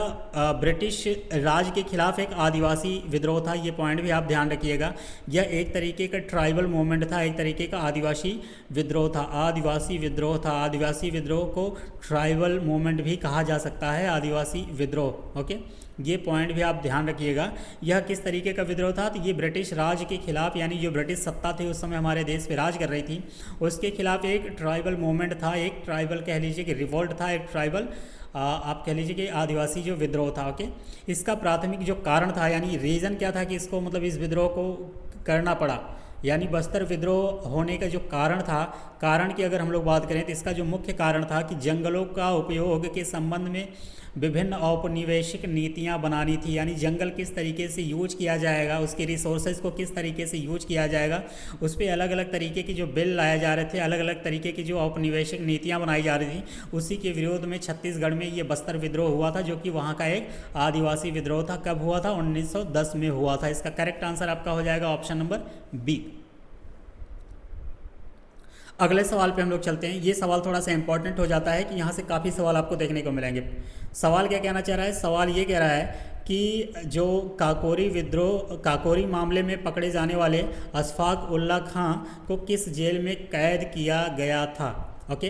ब्रिटिश राज के खिलाफ एक आदिवासी विद्रोह था, ये पॉइंट भी आप ध्यान रखिएगा। यह एक तरीके का ट्राइबल मूवमेंट था, एक तरीके का आदिवासी विद्रोह था, आदिवासी विद्रोह था। आदिवासी विद्रोह को ट्राइबल मूवमेंट भी कहा जा सकता है, आदिवासी विद्रोह। ओके, ये पॉइंट भी आप ध्यान रखिएगा। यह किस तरीके का विद्रोह था, तो ये ब्रिटिश राज के खिलाफ, यानी जो ब्रिटिश सत्ता थी उस समय हमारे देश पे राज कर रही थी, उसके खिलाफ एक ट्राइबल मूवमेंट था, एक ट्राइबल कह लीजिए कि रिवोल्ट था, एक ट्राइबल आप कह लीजिए कि आदिवासी जो विद्रोह था। ओके, इसका प्राथमिक जो कारण था, यानी रीज़न क्या था कि इसको मतलब इस विद्रोह को करना पड़ा, यानी बस्तर विद्रोह होने का जो कारण था, कारण की अगर हम लोग बात करें तो इसका जो मुख्य कारण था कि जंगलों का उपयोग के संबंध में विभिन्न औपनिवेशिक नीतियां बनानी थी, यानी जंगल किस तरीके से यूज किया जाएगा, उसके रिसोर्सेज को किस तरीके से यूज किया जाएगा, उस पर अलग अलग तरीके की जो बिल लाए जा रहे थे, अलग अलग तरीके की जो औपनिवेशिक नीतियां बनाई जा रही थी, उसी के विरोध में छत्तीसगढ़ में ये बस्तर विद्रोह हुआ था, जो कि वहाँ का एक आदिवासी विद्रोह था। कब हुआ था, 1910 में हुआ था। इसका करेक्ट आंसर आपका हो जाएगा ऑप्शन नंबर बी। अगले सवाल पे हम लोग चलते हैं। ये सवाल थोड़ा सा इंपॉर्टेंट हो जाता है कि यहाँ से काफ़ी सवाल आपको देखने को मिलेंगे। सवाल क्या कहना चाह रहा है, सवाल ये कह रहा है कि जो काकोरी विद्रोह, काकोरी मामले में पकड़े जाने वाले अशफाक उल्ला खां को किस जेल में कैद किया गया था। ओके,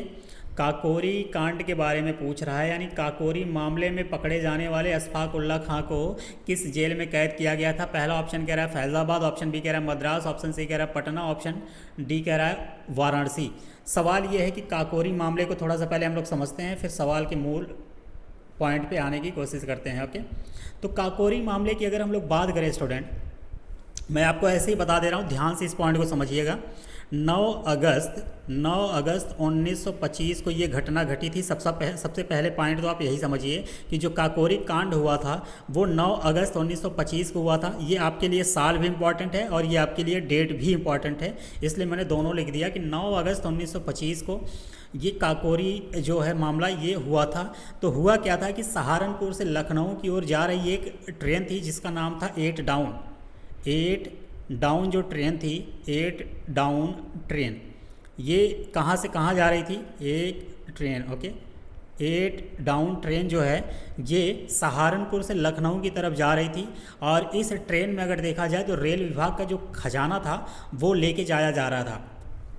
काकोरी कांड के बारे में पूछ रहा है, यानी काकोरी मामले में पकड़े जाने वाले अशफाक उल्ला खां को किस जेल में कैद किया गया था। पहला ऑप्शन कह रहा है फैज़ाबाद, ऑप्शन बी कह रहा है मद्रास, ऑप्शन सी कह रहा है पटना, ऑप्शन डी कह रहा है वाराणसी। सवाल ये है कि काकोरी मामले को थोड़ा सा पहले हम लोग समझते हैं, फिर सवाल के मूल पॉइंट पे आने की कोशिश करते हैं। ओके, तो काकोरी मामले की अगर हम लोग बात करें स्टूडेंट, मैं आपको ऐसे ही बता दे रहा हूँ, ध्यान से इस पॉइंट को समझिएगा। 9 अगस्त 1925 को ये घटना घटी थी। सबसे पहले पॉइंट तो आप यही समझिए कि जो काकोरी कांड हुआ था वो 9 अगस्त 1925 को हुआ था। ये आपके लिए साल भी इम्पॉर्टेंट है और ये आपके लिए डेट भी इम्पॉर्टेंट है, इसलिए मैंने दोनों लिख दिया कि 9 अगस्त 1925 को ये काकोरी जो है मामला ये हुआ था। तो हुआ क्या था कि सहारनपुर से लखनऊ की ओर जा रही एक ट्रेन थी जिसका नाम था 8 डाउन जो ट्रेन थी, 8 डाउन ट्रेन, ये कहाँ से कहाँ जा रही थी, एक ट्रेन। ओके, 8 डाउन ट्रेन जो है ये सहारनपुर से लखनऊ की तरफ जा रही थी। और इस ट्रेन में अगर देखा जाए तो रेल विभाग का जो खजाना था वो लेके जाया जा रहा था।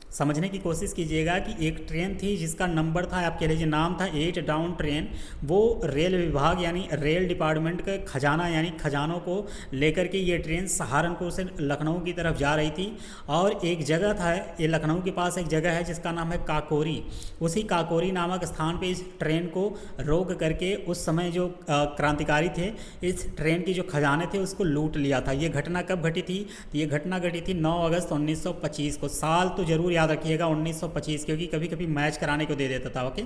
समझने की कोशिश कीजिएगा कि एक ट्रेन थी जिसका नंबर था, आप कह लीजिए नाम था 8 डाउन ट्रेन। वो रेल विभाग यानी रेल डिपार्टमेंट का खजाना यानी खजानों को लेकर के ये ट्रेन सहारनपुर से लखनऊ की तरफ जा रही थी। और एक जगह था, ये लखनऊ के पास एक जगह है जिसका नाम है काकोरी। उसी काकोरी नामक स्थान पे इस ट्रेन को रोक करके उस समय जो क्रांतिकारी थे इस ट्रेन की जो खजाने थे उसको लूट लिया था। ये घटना कब घटी थी? तो ये घटना घटी थी 9 अगस्त 1925 को। साल तो जरूर याद रखिएगा 1925, क्योंकि कभी कभी मैच कराने को दे देता था। ओके,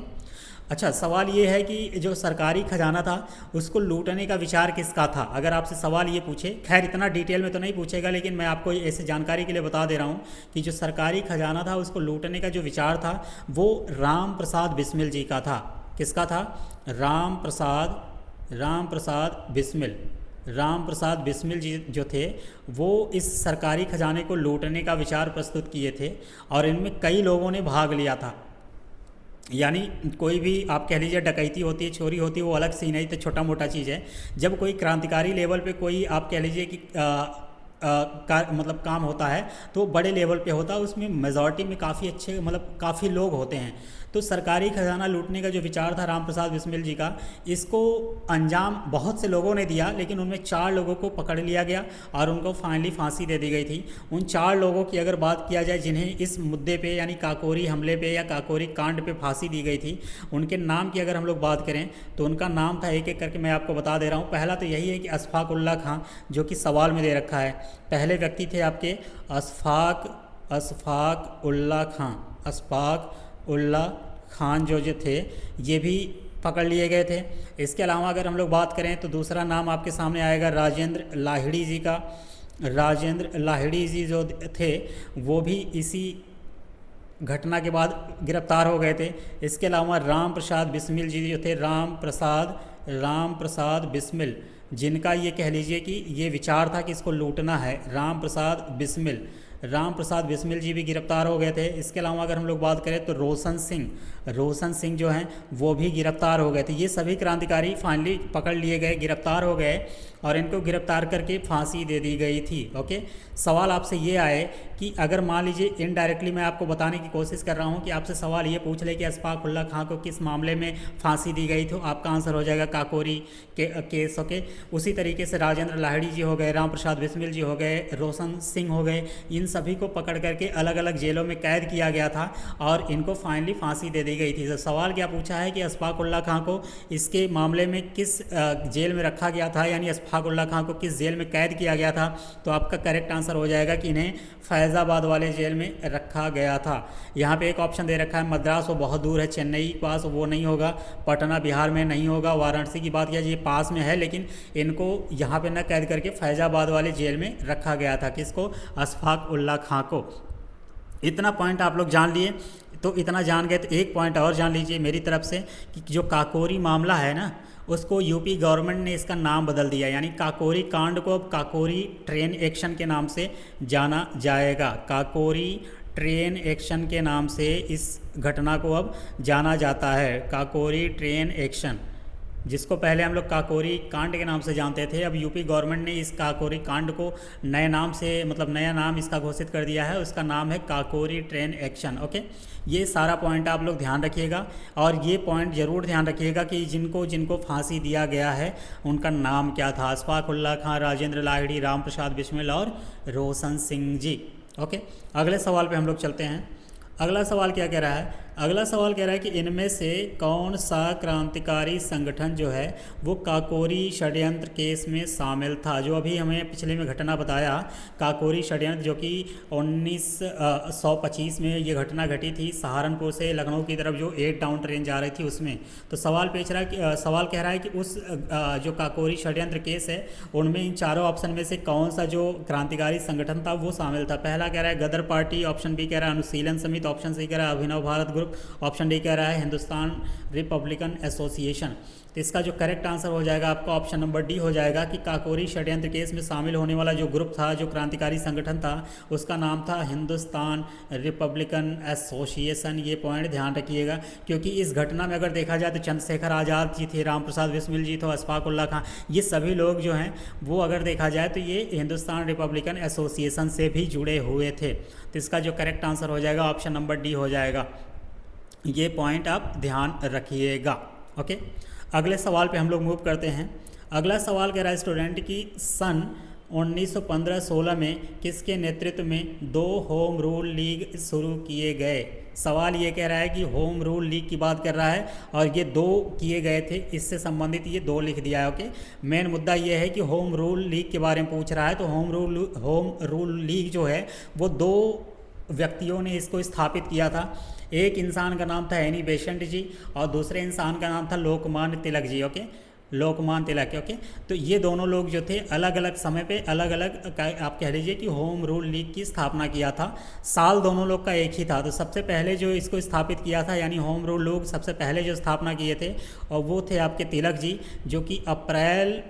अच्छा सवाल ये है कि जो सरकारी खजाना था उसको लूटने का विचार किसका था? अगर आपसे सवाल ये पूछे, खैर इतना डिटेल में तो नहीं पूछेगा, लेकिन मैं आपको ऐसे जानकारी के लिए बता दे रहा हूँ कि जो सरकारी खजाना था उसको लूटने का जो विचार था वो राम प्रसाद बिस्मिल जी का था। किसका था? राम प्रसाद बिस्मिल। राम प्रसाद बिस्मिल जी जो थे वो इस सरकारी खजाने को लूटने का विचार प्रस्तुत किए थे। और इनमें कई लोगों ने भाग लिया था। यानी कोई भी आप कह लीजिए डकैती होती है, चोरी होती है, वो अलग सीन है, तो छोटा मोटा चीज़ है। जब कोई क्रांतिकारी लेवल पे कोई आप कह लीजिए कि मतलब काम होता है तो बड़े लेवल पे होता है, उसमें मेजॉरिटी में काफ़ी अच्छे मतलब काफ़ी लोग होते हैं। तो सरकारी खजाना लूटने का जो विचार था राम प्रसाद बिस्मिल जी का, इसको अंजाम बहुत से लोगों ने दिया, लेकिन उनमें 4 लोगों को पकड़ लिया गया और उनको फाइनली फांसी दे दी गई थी। उन 4 लोगों की अगर बात किया जाए जिन्हें इस मुद्दे पे यानी काकोरी हमले पे या काकोरी कांड पे फांसी दी गई थी, उनके नाम की अगर हम लोग बात करें तो उनका नाम था, एक एक करके मैं आपको बता दे रहा हूँ। पहला तो यही है कि अशफाक उल्ला खां, जो कि सवाल में दे रखा है। पहले व्यक्ति थे आपके अशफाक उल्ला खां। अशफाक उल्ला खान जो थे ये भी पकड़ लिए गए थे। इसके अलावा अगर हम लोग बात करें तो दूसरा नाम आपके सामने आएगा राजेंद्र लाहिड़ी जी का। राजेंद्र लाहिड़ी जी जो थे वो भी इसी घटना के बाद गिरफ्तार हो गए थे। इसके अलावा राम प्रसाद बिस्मिल जी जो थे, राम प्रसाद बिस्मिल, जिनका ये कह लीजिए कि ये विचार था कि इसको लूटना है, राम प्रसाद बिस्मिल जी भी गिरफ्तार हो गए थे। इसके अलावा अगर हम लोग बात करें तो रोशन सिंह जो हैं वो भी गिरफ्तार हो गए थे। ये सभी क्रांतिकारी फाइनली पकड़ लिए गए, गिरफ्तार हो गए और इनको गिरफ्तार करके फांसी दे दी गई थी। ओके, सवाल आपसे ये आए कि अगर मान लीजिए इनडायरेक्टली मैं आपको बताने की कोशिश कर रहा हूँ कि आपसे सवाल ये पूछ ले कि अशफाक उल्ला खां को किस मामले में फांसी दी गई, तो आपका आंसर हो जाएगा काकोरी के केस। ओके, उसी तरीके से राजेंद्र लाहिड़ी जी हो गए, राम प्रसाद बिस्मिल जी हो गए, रोशन सिंह हो गए, इन सभी को पकड़ करके अलग अलग जेलों में कैद किया गया था और इनको फाइनली फांसी दे दी गई थी। तो सवाल क्या पूछा है कि अशफाक उल्ला खां को इसके मामले में किस जेल में रखा गया था, यानी अशफाक उल्ला खां को किस जेल में कैद किया गया था, तो आपका करेक्ट आंसर हो जाएगा कि इन्हें फैज़ाबाद वाले जेल में रखा गया था। यहाँ पे एक ऑप्शन दे रखा है मद्रास, वो बहुत दूर है, चेन्नई के पास, वो नहीं होगा। पटना बिहार में नहीं होगा। वाराणसी की बात किया जाए पास में है, लेकिन इनको यहाँ पे न कैद करके फैज़ाबाद वाले जेल में रखा गया था। किसको? अशफाक उल्ला खां को। इतना पॉइंट आप लोग जान लिए, तो इतना जान गए तो एक पॉइंट और जान लीजिए मेरी तरफ से कि जो काकोरी मामला है ना, उसको यूपी गवर्नमेंट ने इसका नाम बदल दिया, यानी काकोरी कांड को अब काकोरी ट्रेन एक्शन के नाम से जाना जाएगा। काकोरी ट्रेन एक्शन के नाम से इस घटना को अब जाना जाता है, काकोरी ट्रेन एक्शन, जिसको पहले हम लोग काकोरी कांड के नाम से जानते थे। अब यूपी गवर्नमेंट ने इस काकोरी कांड को नए नाम से मतलब नया नाम इसका घोषित कर दिया है, उसका नाम है काकोरी ट्रेन एक्शन। ओके, ये सारा पॉइंट आप लोग ध्यान रखिएगा और ये पॉइंट ज़रूर ध्यान रखिएगा कि जिनको जिनको फांसी दिया गया है उनका नाम क्या था। अशफाक उल्ला खां, राजेंद्र लाहिड़ी, राम प्रसाद बिस्मिल और रोशन सिंह जी। ओके, अगले सवाल पे हम लोग चलते हैं। अगला सवाल क्या कह रहा है? अगला सवाल कह रहा है कि इनमें से कौन सा क्रांतिकारी संगठन जो है वो काकोरी षड्यंत्र केस में शामिल था? जो अभी हमें पिछले में घटना बताया काकोरी षड्यंत्र, जो कि 1925 में ये घटना घटी थी सहारनपुर से लखनऊ की तरफ जो 8 डाउन ट्रेन जा रही थी उसमें। तो सवाल कह रहा है कि उस जो काकोरी षड्यंत्र केस है उनमें इन चारों ऑप्शन में से कौन सा जो क्रांतिकारी संगठन था वो शामिल था? पहला कह रहा है गदर पार्टी, ऑप्शन बी कह रहा है अनुशीलन समिति, ऑप्शन सी कह रहा है अभिनव भारत ग्रुप, लोग। ऑप्शन डी कह रहा है हिंदुस्तान रिपब्लिकन एसोसिएशन। तो इसका जो करेक्ट आंसर हो जाएगा आपका ऑप्शन नंबर डी हो जाएगा कि काकोरी षड्यंत्र केस में शामिल होने वाला जो ग्रुप था, जो क्रांतिकारी संगठन था, उसका नाम था हिंदुस्तान रिपब्लिकन एसोसिएशन। ये पॉइंट ध्यान रखिएगा, क्योंकि इस घटना में अगर देखा जाए तो चंद्रशेखर आज़ाद जी थे, राम प्रसाद बिस्मिल जी थे, अशफाक उल्ला खां, ये सभी लोग जो हैं वो अगर देखा जाए तो ये हिंदुस्तान रिपब्लिकन एसोसिएशन से भी जुड़े हुए थे। तो इसका जो करेक्ट आंसर हो जाएगा ऑप्शन नंबर डी हो जाएगा। ये पॉइंट आप ध्यान रखिएगा। ओके, अगले सवाल पे हम लोग मूव करते हैं। अगला सवाल कह रहा है स्टूडेंट कि सन 1915-16 में किसके नेतृत्व में 2 होम रूल लीग शुरू किए गए। सवाल ये कह रहा है कि होम रूल लीग की बात कर रहा है और ये 2 किए गए थे, इससे संबंधित ये 2 लिख दिया है। ओके, मेन मुद्दा ये है कि होम रूल लीग के बारे में पूछ रहा है। तो होम रूल लीग जो है वो 2 व्यक्तियों ने इसको स्थापित किया था। एक इंसान का नाम था एनी बेसेंट जी और दूसरे इंसान का नाम था लोकमान्य तिलक जी। ओके, लोकमान्य तिलक। ओके, तो ये दोनों लोग जो थे अलग अलग समय पे अलग अलग आप कह लीजिए कि होम रूल लीग की स्थापना किया था। साल दोनों लोग का एक ही था। तो सबसे पहले जो इसको स्थापित किया था, यानी होम रूल लोग सबसे पहले जो स्थापना किए थे और वो थे आपके तिलक जी, जो कि अप्रैल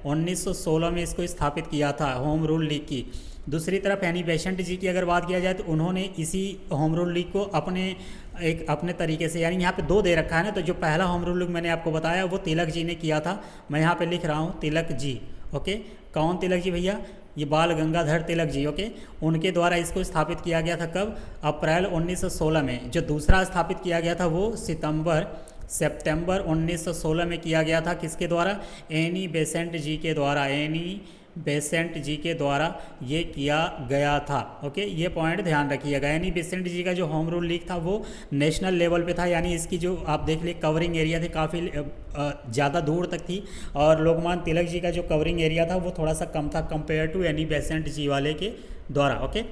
1916 में इसको स्थापित किया था होम रूल लीग की। दूसरी तरफ एनी बेसेंट जी की अगर बात किया जाए तो उन्होंने इसी होम रूल लीग को अपने तरीके से, यानी यहाँ पे 2 दे रखा है ना, तो जो पहला होम रूल लीग मैंने आपको बताया वो तिलक जी ने किया था। मैं यहाँ पे लिख रहा हूँ तिलक जी। ओके, कौन तिलक जी भैया? ये बाल गंगाधर तिलक जी। ओके, उनके द्वारा इसको स्थापित किया गया था। कब? अप्रैल 1916 में। जो दूसरा स्थापित किया गया था वो सितंबर 1916 में किया गया था। किसके द्वारा? एनी बेसेंट जी के द्वारा। एनी बेसेंट जी के द्वारा ये किया गया था। ओके, ये पॉइंट ध्यान रखिएगा। एनी बेसेंट जी का जो होम रूल लीग था वो नेशनल लेवल पे था, यानी इसकी जो आप देख लिए कवरिंग एरिया थे काफ़ी ज़्यादा दूर तक थी, और लोकमान्य तिलक जी का जो कवरिंग एरिया था वो थोड़ा सा कम था कंपेयर टू एनी बेसेंट जी वाले के द्वारा। ओके,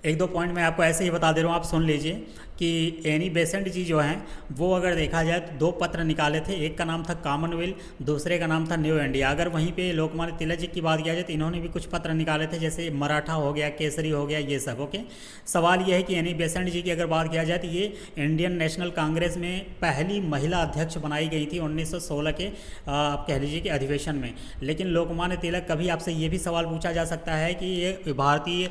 1-2 पॉइंट मैं आपको ऐसे ही बता दे रहा हूँ, आप सुन लीजिए कि एनी बेसेंट जी जो हैं वो अगर देखा जाए तो 2 पत्र निकाले थे। एक का नाम था कॉमनवेल्थ, दूसरे का नाम था न्यू इंडिया। अगर वहीं पे लोकमान्य तिलक जी की बात किया जाए तो इन्होंने भी कुछ पत्र निकाले थे, जैसे मराठा हो गया, केसरी हो गया, ये सब। ओके, सवाल ये है कि एनी बेसेंट जी की अगर बात किया जाए तो ये इंडियन नेशनल कांग्रेस में पहली महिला अध्यक्ष बनाई गई थी 1916 के आप कह लीजिए कि अधिवेशन में। लेकिन लोकमान्य तिलक, कभी आपसे ये भी सवाल पूछा जा सकता है कि ये भारतीय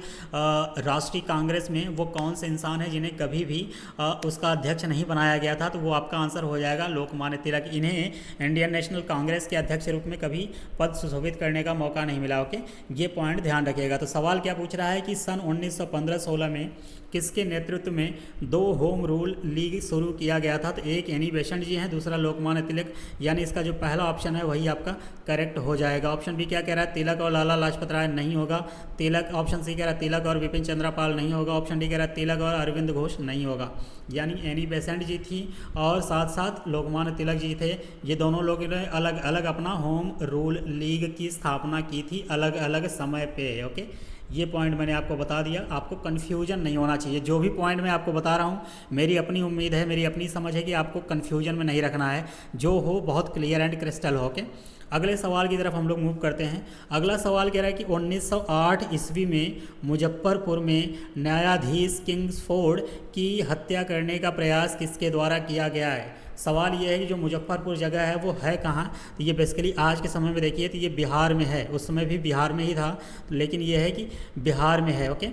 राष्ट्रीय कांग्रेस में वो कौन से इंसान है जिन्हें कभी भी उसका अध्यक्ष नहीं बनाया गया था, तो वो आपका आंसर हो जाएगा लोकमान्य तिलक। इन्हें इंडियन नेशनल कांग्रेस के अध्यक्ष रूप में कभी पद सुशोभित करने का मौका नहीं मिला। ओके, ये पॉइंट ध्यान रखिएगा। तो सवाल क्या पूछ रहा है कि सन 1915-16 में किसके नेतृत्व में 2 होम रूल लीग शुरू किया गया था। तो एक एनी बेसेंट जी हैं, दूसरा लोकमान्य तिलक, यानी इसका जो पहला ऑप्शन है वही आपका करेक्ट हो जाएगा। ऑप्शन बी क्या कह रहा है? तिलक और लाला लाजपत राय नहीं होगा। तिलक, ऑप्शन सी कह रहा है तिलक और विपिन चंद्र पाल नहीं होगा। ऑप्शन डी कह रहा है तिलक और अरविंद घोष नहीं होगा। यानी एनी बेसेंट जी थी और साथ साथ लोकमान्य तिलक जी थे। ये दोनों लोगों ने अलग अलग अपना होम रूल लीग की स्थापना की थी अलग अलग समय पे। ओके, ये पॉइंट मैंने आपको बता दिया, आपको कन्फ्यूजन नहीं होना चाहिए। जो भी पॉइंट मैं आपको बता रहा हूँ, मेरी अपनी उम्मीद है, मेरी अपनी समझ है कि आपको कन्फ्यूजन में नहीं रखना है, जो हो बहुत क्लियर एंड क्रिस्टल हो। ओके, अगले सवाल की तरफ हम लोग मूव करते हैं। अगला सवाल कह रहा है कि 1908 ईस्वी में मुजफ्फरपुर में न्यायाधीश किंग्सफोर्ड की हत्या करने का प्रयास किसके द्वारा किया गया है। सवाल ये है कि जो मुजफ्फरपुर जगह है वो है कहाँ। तो ये बेसिकली आज के समय में देखिए तो ये बिहार में है, उस समय भी बिहार में ही था, लेकिन ये है कि बिहार में है। ओके,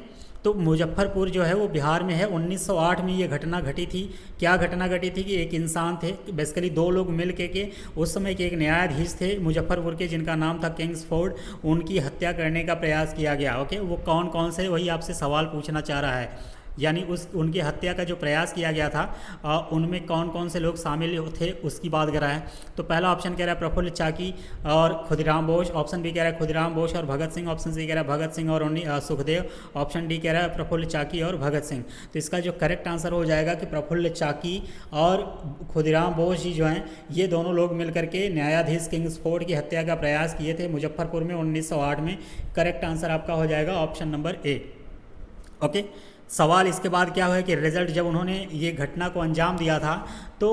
तो मुजफ्फरपुर जो है वो बिहार में है। 1908 में ये घटना घटी थी। क्या घटना घटी थी कि एक इंसान थे, बेसिकली 2 लोग मिल के उस समय के एक न्यायाधीश थे मुजफ्फरपुर के, जिनका नाम था किंग्सफोर्ड, उनकी हत्या करने का प्रयास किया गया। ओके, वो कौन कौन से, वही आपसे सवाल पूछना चाह रहा है। यानी उनकी हत्या का जो प्रयास किया गया था उनमें कौन कौन से लोग शामिल थे उसकी बात कर रहा है। तो पहला ऑप्शन कह रहा है प्रफुल्ल चाकी और खुदीराम बोस। ऑप्शन बी कह रहा है खुदीराम बोस और भगत सिंह। ऑप्शन सी कह रहा है भगत सिंह और सुखदेव। ऑप्शन डी कह रहा है प्रफुल्ल चाकी और भगत सिंह। तो इसका जो करेक्ट आंसर हो जाएगा कि प्रफुल्ल चाकी और खुदीराम बोस जी जो हैं ये दोनों लोग मिलकर के न्यायाधीश किंग्सफोर्ड की हत्या का प्रयास किए थे मुजफ्फरपुर में 1908 में। करेक्ट आंसर आपका हो जाएगा ऑप्शन नंबर ए। ओके, सवाल इसके बाद क्या हुआ कि रिजल्ट, जब उन्होंने ये घटना को अंजाम दिया था तो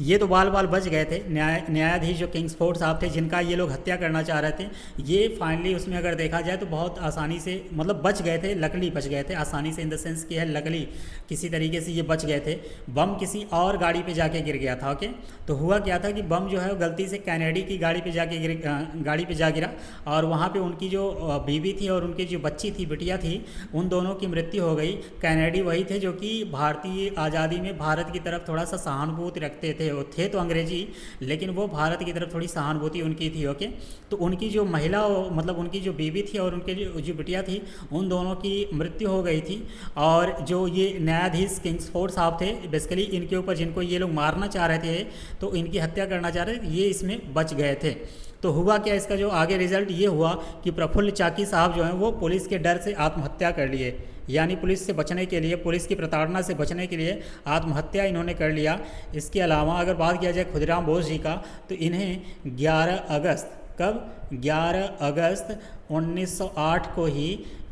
ये तो बाल बाल बच गए थे। न्यायाधीश जो किंग्सफोर्ड साहब थे जिनका ये लोग हत्या करना चाह रहे थे, ये फाइनली उसमें अगर देखा जाए तो बहुत आसानी से मतलब बच गए थे, लकली बच गए थे आसानी से, इन द सेंस कि है लकली किसी तरीके से ये बच गए थे। बम किसी और गाड़ी पे जाके गिर गया था। ओके, तो हुआ क्या था कि बम जो है वो गलती से कैनेडी की गाड़ी पे जाके गाड़ी पे जा गिरा, और वहाँ पे उनकी जो बीवी थी और उनकी जो बच्ची थी, बिटिया थी, उन दोनों की मृत्यु हो गई। कैनेडी वही थे जो कि भारतीय आज़ादी में भारत की तरफ थोड़ा सा सहानुभूति रखते थे। वो थे तो अंग्रेजी, लेकिन वो भारत की तरफ थोड़ी सहानुभूति उनकी थी। ओके, तो उनकी जो महिला मतलब उनकी जो बीवी थी और उनकी जो बिटिया थी, उन दोनों की मृत्यु हो गई थी। और जो ये न्यायाधीश किंग्सफोर्ड साहब थे, बेसिकली इनके ऊपर जिनको ये लोग मारना चाह रहे थे, तो इनकी हत्या करना चाह रहे थे, ये इसमें बच गए थे। तो हुआ क्या, इसका जो आगे रिजल्ट ये हुआ कि प्रफुल्ल चाकी साहब जो हैं वो पुलिस के डर से आत्महत्या कर लिए, यानी पुलिस से बचने के लिए, पुलिस की प्रताड़ना से बचने के लिए आत्महत्या इन्होंने कर लिया। इसके अलावा अगर बात किया जाए खुदीराम बोस जी का, तो इन्हें 11 अगस्त, कब, 11 अगस्त 1908 को ही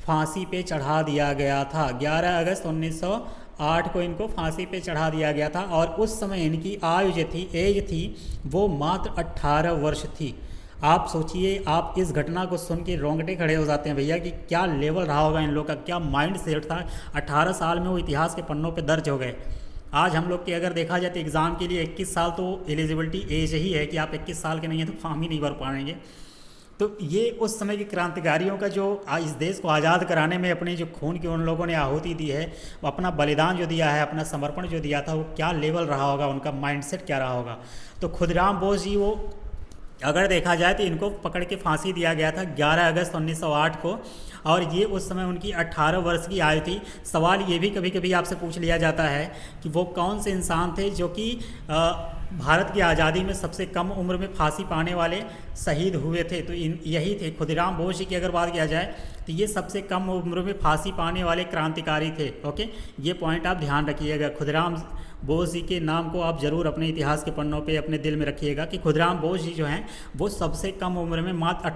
फांसी पे चढ़ा दिया गया था। 11 अगस्त 1908 को इनको फांसी पे चढ़ा दिया गया था, और उस समय इनकी आयु जो थी, एज थी, वो मात्र 18 वर्ष थी। आप सोचिए, आप इस घटना को सुन के रोंगटे खड़े हो जाते हैं भैया कि क्या लेवल रहा होगा इन लोगों का, क्या माइंड सेट था। 18 साल में वो इतिहास के पन्नों पे दर्ज हो गए। आज हम लोग के अगर देखा जाए तो एग्ज़ाम के लिए 21 साल तो एलिजिबिलिटी एज ही है कि आप 21 साल के नहीं हैं तो फॉर्म ही नहीं भर पाएंगे। तो ये उस समय के क्रांतिकारियों का जो इस देश को आज़ाद कराने में अपने जो खून की उन लोगों ने आहुति दी है, वो अपना बलिदान जो दिया है, अपना समर्पण जो दिया था, वो क्या लेवल रहा होगा, उनका माइंडसेट क्या रहा होगा। तो खुदीराम बोस जी, वो अगर देखा जाए तो इनको पकड़ के फांसी दिया गया था 11 अगस्त 1908 को, और ये उस समय उनकी 18 वर्ष की आयु थी। सवाल ये भी कभी कभी आपसे पूछ लिया जाता है कि वो कौन से इंसान थे जो कि भारत की आज़ादी में सबसे कम उम्र में फांसी पाने वाले शहीद हुए थे। तो यही थे खुदीराम बोस जी की अगर बात किया जाए तो ये सबसे कम उम्र में फांसी पाने वाले क्रांतिकारी थे। ओके, ये पॉइंट आप ध्यान रखिएगा। खुदीराम बोस जी के नाम को आप ज़रूर अपने इतिहास के पन्नों पे अपने दिल में रखिएगा कि खुदीराम बोस जी जो हैं वो सबसे कम उम्र में, मात्र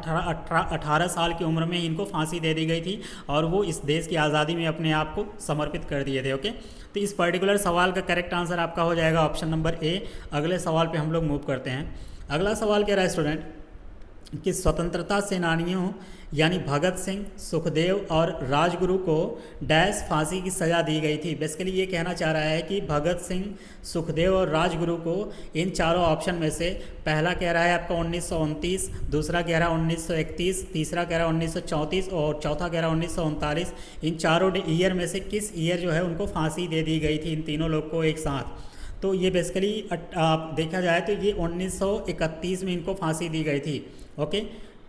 18 साल की उम्र में इनको फांसी दे दी गई थी, और वो इस देश की आज़ादी में अपने आप को समर्पित कर दिए थे। ओके, तो इस पर्टिकुलर सवाल का करेक्ट आंसर आपका हो जाएगा ऑप्शन नंबर ए। अगले सवाल पे हम लोग मूव करते हैं। अगला सवाल कह रहा है स्टूडेंट कि स्वतंत्रता सेनानियों यानी भगत सिंह, सुखदेव और राजगुरु को डैश फांसी की सज़ा दी गई थी। बेसिकली ये कहना चाह रहा है कि भगत सिंह, सुखदेव और राजगुरु को इन चारों ऑप्शन में से पहला कह रहा है आपका 1929, दूसरा कह रहा है 1931, तीसरा कह रहा है 1934 और चौथा कह रहा है 1939। इन चारों ईयर में से किस ईयर जो है उनको फांसी दे दी गई थी इन तीनों लोग को एक साथ। तो ये बेसिकली देखा जाए तो ये 1931 में इनको फांसी दी गई थी। ओके,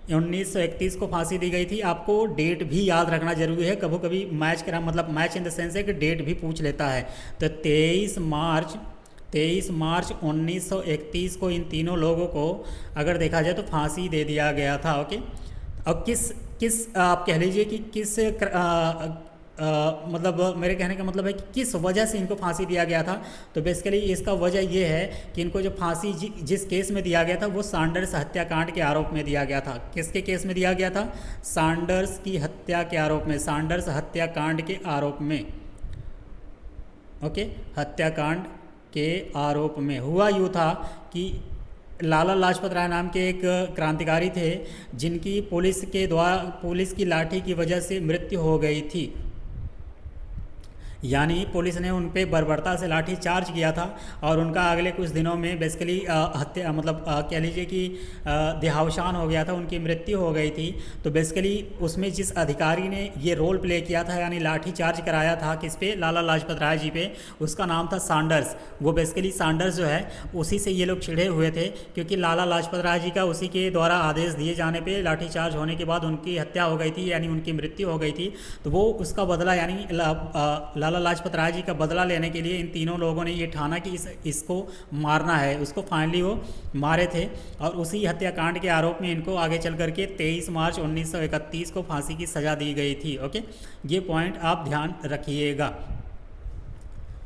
1931 को फांसी दी गई थी। आपको डेट भी याद रखना जरूरी है, कभी कभी मैच करा मतलब मैच इन द सेंस है कि डेट भी पूछ लेता है। तो 23 मार्च 1931 को इन तीनों लोगों को अगर देखा जाए तो फांसी दे दिया गया था। ओके, अब किस आप कह लीजिए कि किस मतलब मेरे कहने का मतलब है कि किस वजह से इनको फांसी दिया गया था। तो बेसिकली इसका वजह ये है कि इनको जो फांसी जिस केस में दिया गया था वो सैंडर्स हत्याकांड के आरोप में दिया गया था। किसके केस में दिया गया था? सैंडर्स की हत्या के आरोप में, सैंडर्स हत्याकांड के आरोप में। ओके, हत्याकांड के आरोप में। हुआ यूँ था कि लाला लाजपत राय नाम के एक क्रांतिकारी थे जिनकी पुलिस की लाठी की वजह से मृत्यु हो गई थी, यानी पुलिस ने उन पर बर्बरता से लाठी चार्ज किया था और उनका अगले कुछ दिनों में बेसिकली हत्या मतलब कह लीजिए कि देहावसान हो गया था, उनकी मृत्यु हो गई थी। तो बेसिकली उसमें जिस अधिकारी ने ये रोल प्ले किया था यानी लाठी चार्ज कराया था किस पे? लाला लाजपत राय जी पे, उसका नाम था सैंडर्स। वो बेसिकली सैंडर्स जो है उसी से ये लोग चिढ़े हुए थे क्योंकि लाला लाजपत राय जी का उसी के द्वारा आदेश दिए जाने पर लाठी चार्ज होने के बाद उनकी हत्या हो गई थी यानी उनकी मृत्यु हो गई थी। तो वो उसका बदला यानी लाला लाजपत राय जी का बदला लेने के लिए इन तीनों लोगों ने ये ठाना कि इसको मारना है। उसको फाइनली वो मारे थे और उसी हत्याकांड के आरोप में इनको आगे चल करके 23 मार्च 1931 को फांसी की सज़ा दी गई थी। ओके, ये पॉइंट आप ध्यान रखिएगा।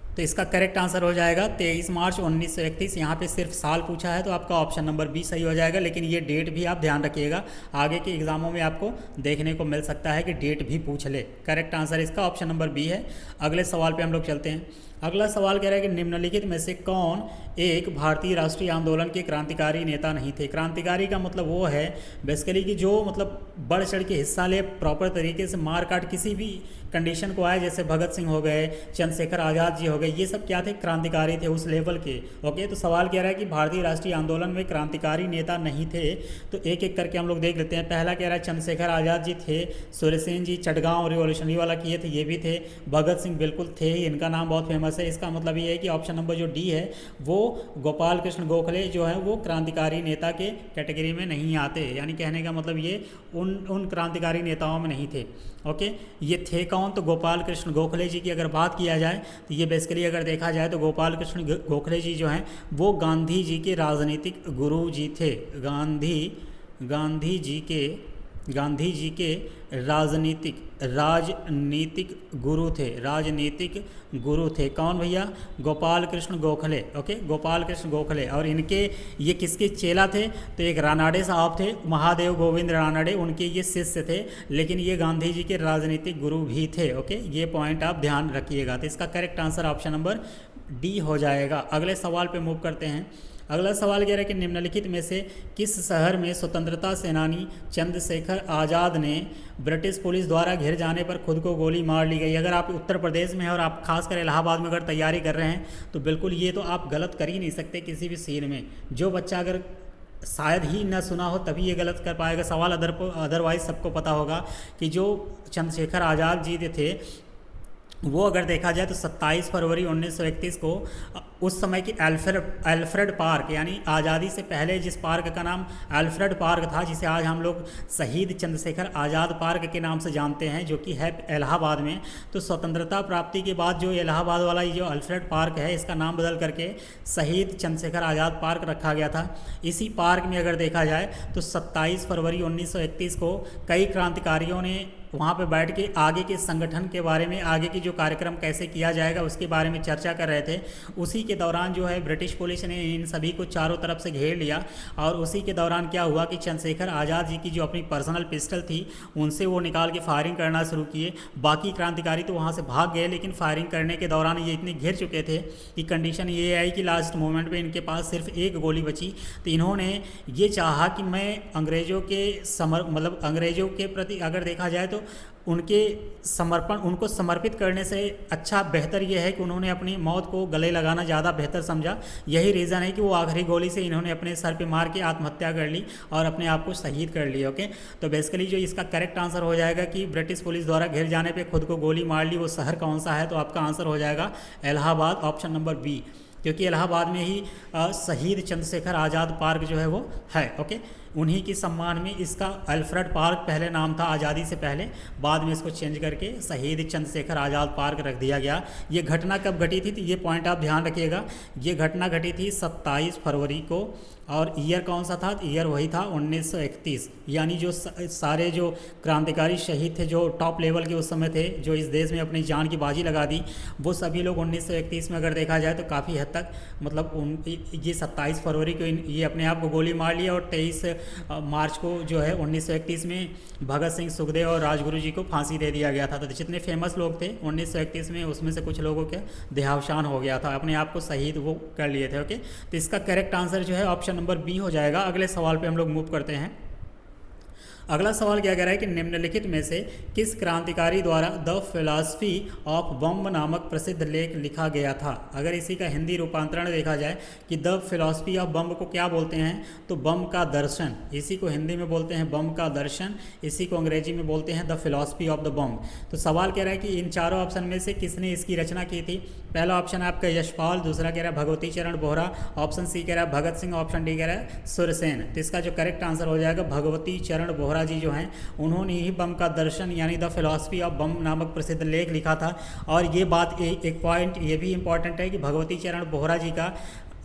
तो इसका करेक्ट आंसर हो जाएगा 23 मार्च 1931। यहाँ पे सिर्फ साल पूछा है तो आपका ऑप्शन नंबर बी सही हो जाएगा, लेकिन ये डेट भी आप ध्यान रखिएगा, आगे के एग्जामों में आपको देखने को मिल सकता है कि डेट भी पूछ ले। करेक्ट आंसर इसका ऑप्शन नंबर बी है। अगले सवाल पे हम लोग चलते हैं। अगला सवाल कह रहा है कि निम्नलिखित में से कौन एक भारतीय राष्ट्रीय आंदोलन के क्रांतिकारी नेता नहीं थे। क्रांतिकारी का मतलब वो है बेसिकली कि जो मतलब बढ़ चढ़ के हिस्सा ले, प्रॉपर तरीके से मार काट किसी भी कंडीशन को आए, जैसे भगत सिंह हो गए, चंद्रशेखर आज़ाद जी हो गए, ये सब क्या थे, क्रांतिकारी थे उस लेवल के। ओके, तो सवाल कह रहा है कि भारतीय राष्ट्रीय आंदोलन में क्रांतिकारी नेता नहीं थे। तो एक एक करके हम लोग देख लेते हैं। पहला कह रहा है चंद्रशेखर आज़ाद जी थे, सूर्यसेन जी चटगांव रिवॉल्यूशनरी वाला किए थे, ये भी थे। भगत सिंह बिल्कुल थे ही, इनका नाम बहुत फेमस है। इसका मतलब ये है कि ऑप्शन नंबर जो डी है वो गोपाल कृष्ण गोखले जो है वो क्रांतिकारी नेता के कैटेगरी में नहीं आते, यानी कहने का मतलब ये उन क्रांतिकारी नेताओं में नहीं थे। ओके, ये थे कौन, तो गोपाल कृष्ण गोखले जी की अगर बात किया जाए तो ये बेसिकली अगर देखा जाए तो गोपाल कृष्ण गोखले जी जो हैं वो गांधी जी के राजनीतिक गुरु जी थे। गांधी जी के राजनीतिक गुरु थे। कौन भैया, गोपाल कृष्ण गोखले। ओके, गोपाल कृष्ण गोखले। और इनके ये किसके चेला थे, तो एक रानाडे साहब थे, महादेव गोविंद रानाडे, उनके ये शिष्य थे, लेकिन ये गांधी जी के राजनीतिक गुरु भी थे। ओके, ये पॉइंट आप ध्यान रखिएगा। तो इसका correct answer option number D हो जाएगा। अगले सवाल पे मूव करते हैं। अगला सवाल कह रहा है कि निम्नलिखित में से किस शहर में स्वतंत्रता सेनानी चंद्रशेखर आज़ाद ने ब्रिटिश पुलिस द्वारा घिर जाने पर खुद को गोली मार ली गई। अगर आप उत्तर प्रदेश में हैं और आप खासकर इलाहाबाद में अगर तैयारी कर रहे हैं तो बिल्कुल ये तो आप गलत कर ही नहीं सकते किसी भी सीन में। जो बच्चा अगर शायद ही न सुना हो तभी ये गलत कर पाएगा सवाल, अदरवाइज सबको पता होगा कि जो चंद्रशेखर आज़ाद जी थे वो अगर देखा जाए तो 27 फरवरी 1931 को उस समय की अल्फ्रेड पार्क, यानी आज़ादी से पहले जिस पार्क का नाम अल्फ्रेड पार्क था, जिसे आज हम लोग शहीद चंद्रशेखर आज़ाद पार्क के नाम से जानते हैं, जो कि है इलाहाबाद में। तो स्वतंत्रता प्राप्ति के बाद जो इलाहाबाद वाला ये जो अल्फ्रेड पार्क है, इसका नाम बदल करके शहीद चंद्रशेखर आज़ाद पार्क रखा गया था। इसी पार्क में अगर देखा जाए तो 27 फरवरी 1931 को कई क्रांतिकारियों ने वहाँ पे बैठ के आगे के संगठन के बारे में, आगे की जो कार्यक्रम कैसे किया जाएगा उसके बारे में चर्चा कर रहे थे। उसी के दौरान जो है ब्रिटिश पुलिस ने इन सभी को चारों तरफ से घेर लिया और उसी के दौरान क्या हुआ कि चंद्रशेखर आज़ाद जी की जो अपनी पर्सनल पिस्टल थी उनसे वो निकाल के फायरिंग करना शुरू किए। बाकी क्रांतिकारी तो वहाँ से भाग गए, लेकिन फायरिंग करने के दौरान ये इतने घिर चुके थे कि कंडीशन ये आई कि लास्ट मोमेंट में इनके पास सिर्फ एक गोली बची। तो इन्होंने ये चाहा कि मैं अंग्रेज़ों के प्रति अगर देखा जाए तो उनको समर्पित करने से अच्छा बेहतर यह है कि उन्होंने अपनी मौत को गले लगाना ज़्यादा बेहतर समझा। यही रीज़न है कि वो आखिरी गोली से इन्होंने अपने सर पे मार के आत्महत्या कर ली और अपने आप को शहीद कर लिया। ओके, तो बेसिकली जो इसका करेक्ट आंसर हो जाएगा कि ब्रिटिश पुलिस द्वारा घिर जाने पे खुद को गोली मार ली, वो शहर कौन सा है, तो आपका आंसर हो जाएगा इलाहाबाद, ऑप्शन नंबर बी, क्योंकि इलाहाबाद में ही शहीद चंद्रशेखर आज़ाद पार्क जो है वो है। ओके, उन्हीं के सम्मान में इसका अल्फ्रेड पार्क पहले नाम था आज़ादी से पहले, बाद में इसको चेंज करके शहीद चंद्रशेखर आज़ाद पार्क रख दिया गया। ये घटना कब घटी थी, तो ये पॉइंट आप ध्यान रखिएगा। ये घटना घटी थी 27 फरवरी को, और ईयर कौन सा था, ईयर वही था 1931। यानी जो सारे जो क्रांतिकारी शहीद थे, जो टॉप लेवल के उस समय थे, जो इस देश में अपनी जान की बाजी लगा दी, वो सभी लोग 1931 में अगर देखा जाए तो काफ़ी हद तक मतलब ये 27 फरवरी को ये अपने आप को गोली मार लिया, और 23 मार्च को जो है 1931 में भगत सिंह, सुखदेव और राजगुरु जी को फांसी दे दिया गया था। तो जितने फेमस लोग थे 1931 में, उसमें से कुछ लोगों के देहावसान हो गया था, अपने आप को शहीद वो कर लिए थे। ओके, तो इसका करेक्ट आंसर जो है ऑप्शन नंबर बी हो जाएगा। अगले सवाल पे हम लोग मूव करते हैं। अगला सवाल क्या कह रहा है कि निम्नलिखित में से किस क्रांतिकारी द्वारा द फिलॉसफी ऑफ बम्ब नामक प्रसिद्ध लेख लिखा गया था। अगर इसी का हिंदी रूपांतरण देखा जाए कि द फिलॉसफी ऑफ बम्ब को क्या बोलते हैं, तो बम का दर्शन, इसी को हिंदी में बोलते हैं बम का दर्शन, इसी को अंग्रेजी में बोलते हैं द फिलॉसफी ऑफ द बम्ब। तो सवाल कह रहा है कि इन चारों ऑप्शन में से किसने इसकी रचना की थी। पहला ऑप्शन है आपका यशपाल, दूसरा कह रहा है भगवती चरण बोहरा, ऑप्शन सी कह रहा है भगत सिंह, ऑप्शन डी कह रहा है सुरसेन। तो इसका जो करेक्ट आंसर हो जाएगा भगवती चरण बोहरा जी जो हैं उन्होंने ही बम का दर्शन यानी द फिलॉसफी ऑफ बम नामक प्रसिद्ध लेख लिखा था। और ये बात एक पॉइंट ये भी इंपॉर्टेंट है कि भगवती चरण बोहरा जी का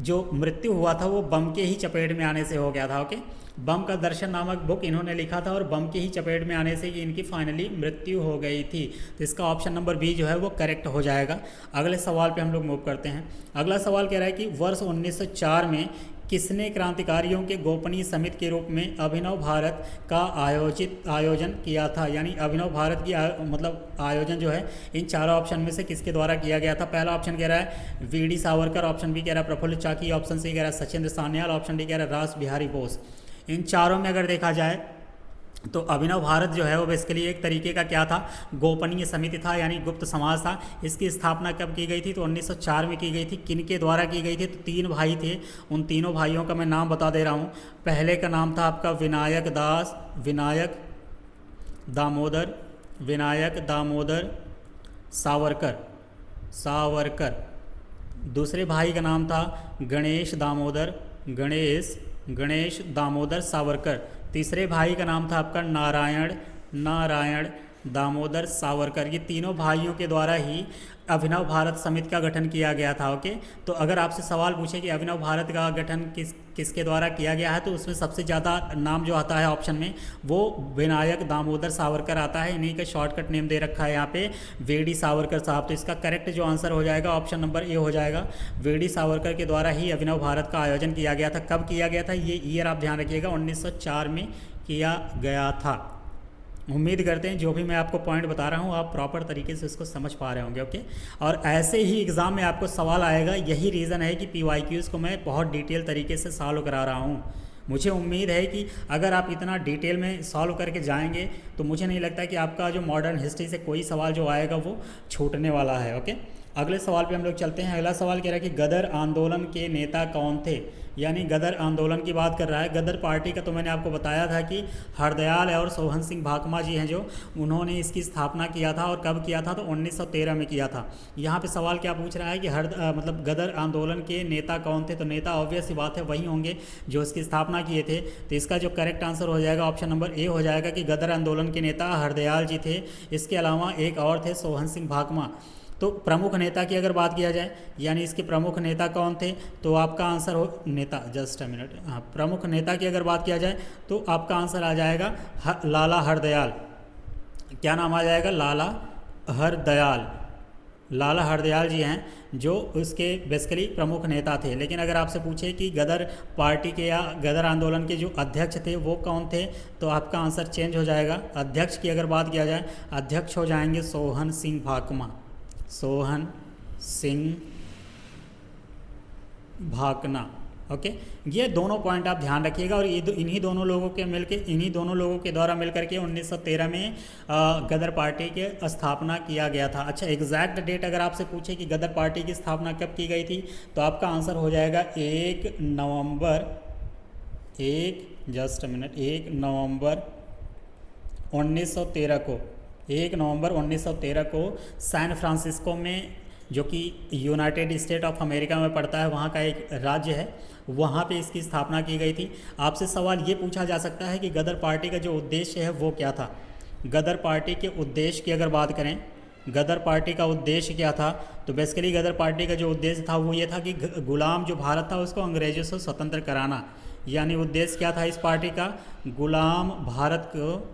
जो मृत्यु हुआ था वो बम के ही चपेट में आने से हो गया था। ओके, बम का दर्शन नामक बुक इन्होंने लिखा था और बम के ही चपेट में आने से इनकी फाइनली मृत्यु हो गई थी। तो इसका ऑप्शन नंबर बी जो है वो करेक्ट हो जाएगा। अगले सवाल पे हम लोग मूव करते हैं। अगला सवाल कह रहा है कि वर्ष 1904 में किसने क्रांतिकारियों के गोपनीय समिति के रूप में अभिनव भारत का आयोजन किया था? यानी अभिनव भारत की मतलब आयोजन जो है इन चारों ऑप्शन में से किसके द्वारा किया गया था? पहला ऑप्शन कह रहा है वीडी सावरकर, ऑप्शन बी कह रहा है प्रफुल्ल चाकी, ऑप्शन सी कह रहा है सचिंद्र सान्याल, ऑप्शन डी कह रहा है रास बिहारी बोस। इन चारों में अगर देखा जाए तो अभिनव भारत जो है वो बेसिकली एक तरीके का क्या था, गोपनीय समिति था, यानी गुप्त समाज था। इसकी स्थापना कब की गई थी? तो 1904 में की गई थी। किन के द्वारा की गई थी? तो 3 भाई थे, उन तीनों भाइयों का मैं नाम बता दे रहा हूँ। पहले का नाम था आपका विनायक दामोदर सावरकर। दूसरे भाई का नाम था गणेश दामोदर सावरकर। तीसरे भाई का नाम था आपका नारायण दामोदर सावरकर। ये तीनों भाइयों के द्वारा ही अभिनव भारत समिति का गठन किया गया था। ओके, तो अगर आपसे सवाल पूछे कि अभिनव भारत का गठन किसके द्वारा किया गया है, तो उसमें सबसे ज़्यादा नाम जो आता है ऑप्शन में वो विनायक दामोदर सावरकर आता है। इन्हीं का शॉर्टकट नेम दे रखा है यहाँ पे वीडी सावरकर साहब। तो इसका करेक्ट जो आंसर हो जाएगा ऑप्शन नंबर ए हो जाएगा। वीडी सावरकर के द्वारा ही अभिनव भारत का आयोजन किया गया था। कब किया गया था? ये ईयर आप ध्यान रखिएगा, 1904 में किया गया था। उम्मीद करते हैं जो भी मैं आपको पॉइंट बता रहा हूँ आप प्रॉपर तरीके से उसको समझ पा रहे होंगे। ओके, और ऐसे ही एग्ज़ाम में आपको सवाल आएगा। यही रीज़न है कि PYQs को मैं बहुत डिटेल तरीके से सॉल्व करा रहा हूँ। मुझे उम्मीद है कि अगर आप इतना डिटेल में सॉल्व करके जाएंगे तो मुझे नहीं लगता कि आपका जो मॉडर्न हिस्ट्री से कोई सवाल जो आएगा वो छूटने वाला है। ओके, अगले सवाल पे हम लोग चलते हैं। अगला सवाल कह रहा है कि गदर आंदोलन के नेता कौन थे? यानी गदर आंदोलन की बात कर रहा है। गदर पार्टी का तो मैंने आपको बताया था कि हरदयाल और सोहन सिंह भाकमा जी हैं जो उन्होंने इसकी स्थापना किया था। और कब किया था? तो 1913 में किया था। यहाँ पे सवाल क्या पूछ रहा है कि मतलब गदर आंदोलन के नेता कौन थे? तो नेता ऑब्वियस सी बात है वही होंगे जो इसकी स्थापना किए थे। तो इसका जो करेक्ट आंसर हो जाएगा ऑप्शन नंबर ए हो जाएगा कि गदर आंदोलन के नेता हरदयाल जी थे। इसके अलावा एक और थे सोहन सिंह भाकमा। तो प्रमुख नेता की अगर बात किया जाए, यानी इसके प्रमुख नेता कौन थे, तो आपका आंसर हो नेता, जस्ट अ मिनट, हाँ, प्रमुख नेता की अगर बात किया जाए तो आपका आंसर आ जाएगा लाला हरदयाल। क्या नाम आ जाएगा? लाला हरदयाल जी हैं जो उसके बेसिकली प्रमुख नेता थे। लेकिन अगर आपसे पूछे कि गदर पार्टी के या गदर आंदोलन के जो अध्यक्ष थे वो कौन थे, तो आपका आंसर चेंज हो जाएगा। अध्यक्ष की अगर बात किया जाए, अध्यक्ष हो जाएंगे सोहन सिंह भाकना। ओके, ये दोनों पॉइंट आप ध्यान रखिएगा। और इन्हीं दोनों लोगों के द्वारा मिलकर के 1913 में गदर पार्टी के स्थापना किया गया था। अच्छा, एग्जैक्ट डेट अगर आपसे पूछे कि गदर पार्टी की स्थापना कब की गई थी, तो आपका आंसर हो जाएगा 1 नवंबर 1913 को सैन फ्रांसिस्को में, जो कि यूनाइटेड स्टेट ऑफ अमेरिका में पड़ता है, वहाँ का एक राज्य है, वहाँ पे इसकी स्थापना की गई थी। आपसे सवाल ये पूछा जा सकता है कि गदर पार्टी का जो उद्देश्य है वो क्या था। गदर पार्टी के उद्देश्य की अगर बात करें, गदर पार्टी का उद्देश्य क्या था, तो बेसिकली गदर पार्टी का जो उद्देश्य था वो ये था कि गुलाम जो भारत था उसको अंग्रेज़ों से स्वतंत्र कराना। यानी उद्देश्य क्या था इस पार्टी का? गुलाम भारत को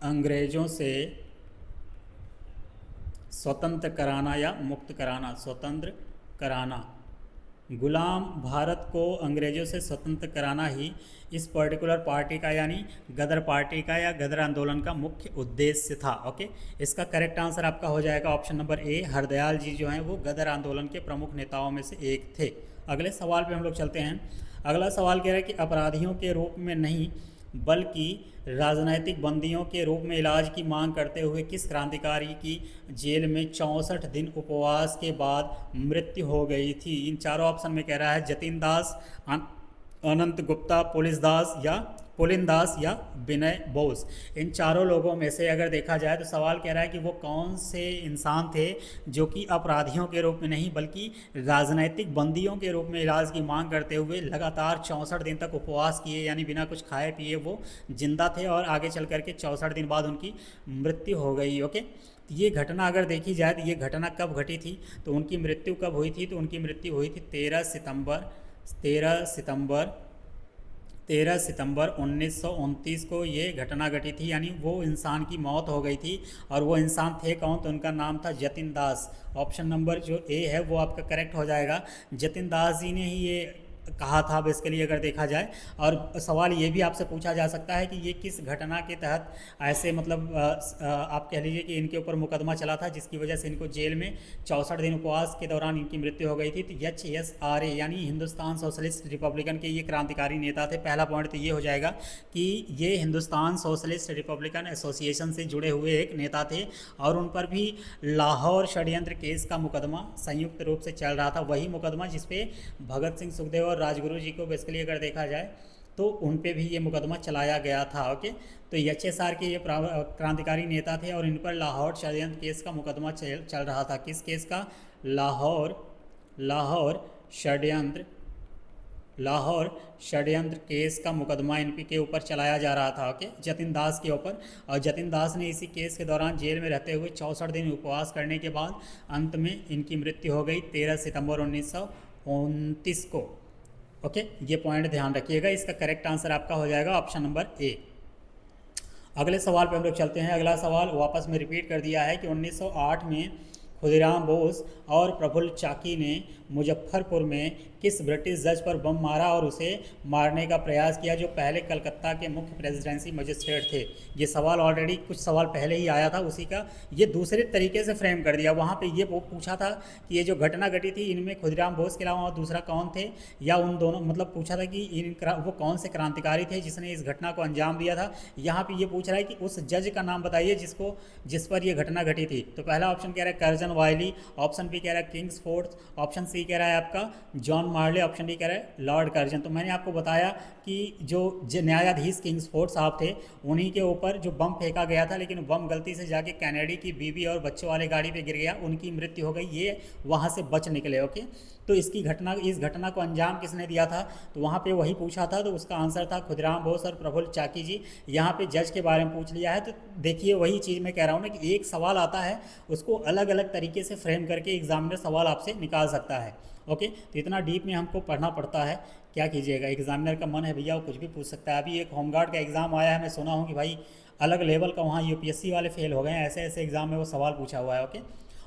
अंग्रेज़ों से स्वतंत्र कराना या मुक्त कराना, स्वतंत्र कराना। गुलाम भारत को अंग्रेज़ों से स्वतंत्र कराना ही इस पर्टिकुलर पार्टी का, यानी गदर पार्टी का या गदर आंदोलन का मुख्य उद्देश्य था। ओके, इसका करेक्ट आंसर आपका हो जाएगा ऑप्शन नंबर ए। हरदयाल जी जो हैं वो गदर आंदोलन के प्रमुख नेताओं में से एक थे। अगले सवाल पे हम लोग चलते हैं। अगला सवाल कह रहा है कि अपराधियों के रूप में नहीं बल्कि राजनैतिक बंदियों के रूप में इलाज की मांग करते हुए किस क्रांतिकारी की जेल में 64 दिन उपवास के बाद मृत्यु हो गई थी? इन चारों ऑप्शन में कह रहा है जतिन दास, अनंत गुप्ता, पुलिन दास या विनय बोस। इन चारों लोगों में से अगर देखा जाए तो सवाल कह रहा है कि वो कौन से इंसान थे जो कि अपराधियों के रूप में नहीं बल्कि राजनैतिक बंदियों के रूप में इलाज की मांग करते हुए लगातार 64 दिन तक उपवास किए, यानी बिना कुछ खाए पिए वो जिंदा थे और आगे चल करके 64 दिन बाद उनकी मृत्यु हो गई। ओके, ये घटना अगर देखी जाए तो ये घटना कब घटी थी, तो उनकी मृत्यु कब हुई थी? तो उनकी मृत्यु हुई थी 13 सितंबर 13 सितंबर 1929 को ये घटना घटी थी, यानी वो इंसान की मौत हो गई थी। और वो इंसान थे कौन, तो उनका नाम था जतिन दास। ऑप्शन नंबर जो ए है वो आपका करेक्ट हो जाएगा। जतिन दास जी ने ही ये कहा था बेसिकली, अगर देखा जाए। और सवाल ये भी आपसे पूछा जा सकता है कि ये किस घटना के तहत ऐसे मतलब आप कह लीजिए कि इनके ऊपर मुकदमा चला था जिसकी वजह से इनको जेल में 64 दिन उपवास के दौरान इनकी मृत्यु हो गई थी। तो HSRA यानी हिंदुस्तान सोशलिस्ट रिपब्लिकन के ये क्रांतिकारी नेता थे। पहला पॉइंट तो ये हो जाएगा कि ये हिंदुस्तान सोशलिस्ट रिपब्लिकन एसोसिएशन से जुड़े हुए एक नेता थे और उन पर भी लाहौर षड्यंत्र केस का मुकदमा संयुक्त रूप से चल रहा था। वही मुकदमा जिसपे भगत सिंह, सुखदेव और राजगुरु जी को बेसिकली अगर देखा जाए तो उन पे भी ये मुकदमा चलाया गया था। ओके, तो HSR के ये क्रांतिकारी नेता थे और इन पर लाहौर षड्यंत्र केस का मुकदमा चल रहा था। किस केस का? लाहौर षड्यंत्र केस का मुकदमा इनपी के ऊपर चलाया जा रहा था। ओके, जतिन दास के ऊपर। और जतिन दास ने इसी केस के दौरान जेल में रहते हुए 64 दिन उपवास करने के बाद अंत में इनकी मृत्यु हो गई 13 सितंबर 1929 को। ओके, ये पॉइंट ध्यान रखिएगा। इसका करेक्ट आंसर आपका हो जाएगा ऑप्शन नंबर ए। अगले सवाल पे हम लोग चलते हैं। अगला सवाल वापस में रिपीट कर दिया है कि 1908 में खुदीराम बोस और प्रफुल्ल चाकी ने मुजफ्फरपुर में किस ब्रिटिश जज पर बम मारा और उसे मारने का प्रयास किया जो पहले कलकत्ता के मुख्य प्रेसिडेंसी मजिस्ट्रेट थे। ये सवाल ऑलरेडी कुछ सवाल पहले ही आया था, उसी का ये दूसरे तरीके से फ्रेम कर दिया। वहाँ पे ये पूछा था कि ये जो घटना घटी थी इनमें खुदीराम बोस के अलावा और दूसरा कौन थे, या उन दोनों, मतलब पूछा था कि वो कौन से क्रांतिकारी थे जिसने इस घटना को अंजाम दिया था। यहाँ पे ये पूछ रहा है कि उस जज का नाम बताइए जिस पर यह घटना घटी थी। तो पहला ऑप्शन कह रहा है कर्जन वायली, ऑप्शन बी कह रहा है किंग्सफोर्ड, ऑप्शन सी कह रहा है आपका जॉन मार्ले, ऑप्शन डी कह रहा है लॉर्ड कर्जन। तो मैंने आपको बताया कि जो न्यायाधीश किंग्सफोर्ड साहब थे उन्हीं के ऊपर जो बम फेंका गया था, लेकिन बम गलती से जाके कैनेडी की बीवी और बच्चों वाले गाड़ी पे गिर गया, उनकी मृत्यु हो गई, ये वहाँ से बच निकले। ओके, तो इस घटना को अंजाम किसने दिया था, तो वहाँ पे वही पूछा था। तो उसका आंसर था खुदीराम बोस और प्रफुल्ल चाकी जी। यहाँ पे जज के बारे में पूछ लिया है। तो देखिए वही चीज़ मैं कह रहा हूँ ना कि एक सवाल आता है उसको अलग अलग तरीके से फ्रेम करके एग्जामिनर सवाल आपसे निकाल सकता है। ओके, तो इतना डीप में हमको पढ़ना पड़ता है। क्या कीजिएगा, एग्जामिनर का मन है भैया वो कुछ भी पूछ सकता है। अभी एक होमगार्ड का एग्ज़ाम आया है, मैं सुना हूँ कि भाई अलग लेवल का वहाँ UPSC वाले फेल हो गए हैं, ऐसे ऐसे एग्ज़ाम में वो सवाल पूछा हुआ है। ओके,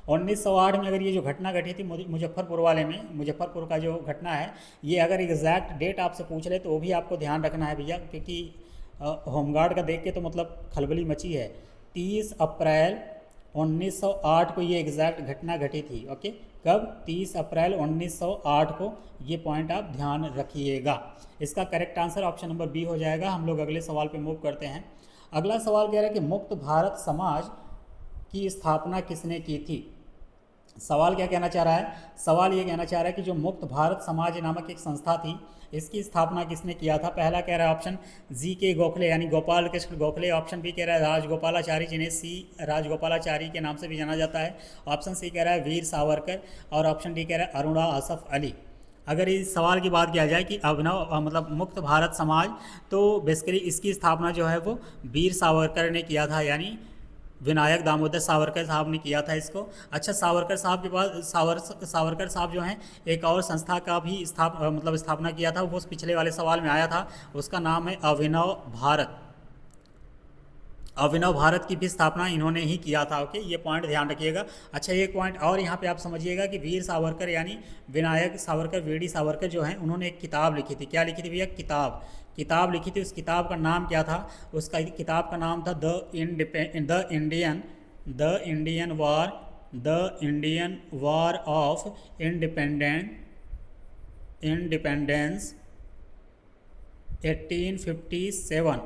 1908 में अगर ये जो घटना घटी थी मुजफ्फरपुर वाले में, मुजफ्फरपुर का जो घटना है, ये अगर एग्जैक्ट डेट आपसे पूछ ले तो वो भी आपको ध्यान रखना है भैया, क्योंकि होमगार्ड का देख के तो मतलब खलबली मची है। 30 अप्रैल 1908 को ये एग्जैक्ट घटना घटी थी। ओके, कब? 30 अप्रैल 1908 को। ये पॉइंट आप ध्यान रखिएगा। इसका correct answer option number B हो जाएगा। हम लोग अगले सवाल पे मूव करते हैं। अगला सवाल कह रहा है कि मुक्त भारत समाज की स्थापना किसने की थी। सवाल क्या कहना चाह रहा है? सवाल ये कहना चाह रहा है कि जो मुक्त भारत समाज नामक एक संस्था थी, इसकी स्थापना किसने किया था। पहला कह रहा है ऑप्शन GK गोखले यानी गोपाल कृष्ण गोखले, ऑप्शन बी कह रहा है राजगोपालाचारी जिन्हें सी राजगोपालाचारी के नाम से भी जाना जाता है, ऑप्शन सी कह रहा है वीर सावरकर, और ऑप्शन डी कह रहा है अरुणा असफ अली। अगर इस सवाल की बात किया जाए कि अभिनव मतलब मुक्त भारत समाज, तो बेसिकली इसकी स्थापना जो है वो वीर सावरकर ने किया था, यानी विनायक दामोदर सावरकर साहब ने किया था इसको। अच्छा, सावरकर साहब के पास सावरकर साहब जो हैं एक और संस्था का भी स्थापना किया था, वो पिछले वाले सवाल में आया था, उसका नाम है अभिनव भारत। अभिनव भारत की भी स्थापना इन्होंने ही किया था। ओके, ये पॉइंट ध्यान रखिएगा। अच्छा, एक पॉइंट और यहाँ पे आप समझिएगा कि वीर सावरकर यानी विनायक सावरकर, VD सावरकर जो हैं उन्होंने एक किताब लिखी थी। क्या लिखी थी भैया? किताब लिखी थी। उस किताब का नाम क्या था? उसका किताब का नाम था the Indian war of independence 1857।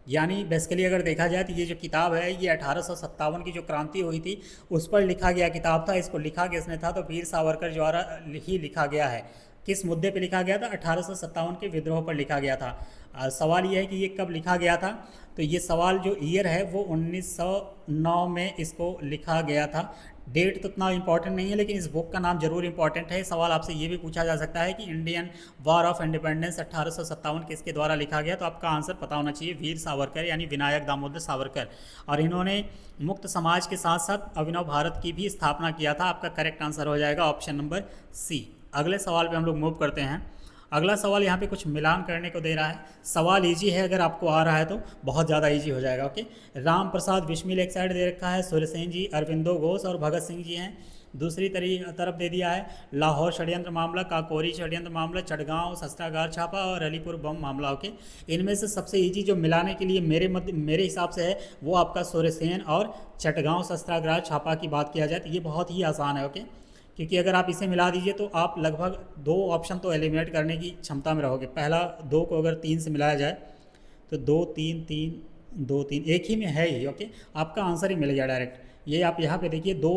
यानी बेसिकली अगर देखा जाए तो ये जो किताब है ये 1857 की जो क्रांति हुई थी उस पर लिखा गया किताब था। इसको लिखा किसने था? तो वीर सावरकर द्वारा ही लिखा गया है। किस मुद्दे पे लिखा गया था? 1857 के विद्रोह पर लिखा गया था। सवाल ये है कि ये कब लिखा गया था, तो ये सवाल जो ईयर है वो 1909 में इसको लिखा गया था। डेट तो उतना इंपॉर्टेंट नहीं है, लेकिन इस बुक का नाम जरूर इंपॉर्टेंट है। सवाल आपसे ये भी पूछा जा सकता है कि इंडियन वॉर ऑफ इंडिपेंडेंस 1857 किसके द्वारा लिखा गया, तो आपका आंसर पता होना चाहिए वीर सावरकर यानी विनायक दामोदर सावरकर। और इन्होंने मुक्त समाज के साथ साथ अभिनव भारत की भी स्थापना किया था। आपका करेक्ट आंसर हो जाएगा ऑप्शन नंबर सी। अगले सवाल पे हम लोग मूव करते हैं। अगला सवाल यहाँ पे कुछ मिलान करने को दे रहा है। सवाल इजी है, अगर आपको आ रहा है तो बहुत ज़्यादा इजी हो जाएगा। ओके, राम प्रसाद बिस्मिल एक साइड दे रखा है, सुरसेन जी, अरविंदो घोष और भगत सिंह जी हैं। दूसरी तरफ दे दिया है लाहौर षड्यंत्र मामला, काकोरी षड्यंत्र मामला, चटगांव शस्त्रागार छापा और अलीपुर बम मामला। ओके, इनमें से सबसे इजी जो मिलाने के लिए मेरे हिसाब से है वो आपका सुरसेन और चटगांव शस्त्रागार छापा की बात किया जाए तो ये बहुत ही आसान है। ओके, क्योंकि अगर आप इसे मिला दीजिए तो आप लगभग 2 ऑप्शन तो एलिमिनेट करने की क्षमता में रहोगे। पहला 2 को अगर 3 से मिलाया जाए तो 2 3 3 2 3 एक ही में है ही। ओके, आपका आंसर ही मिल गया डायरेक्ट। ये आप यहाँ पे देखिए 2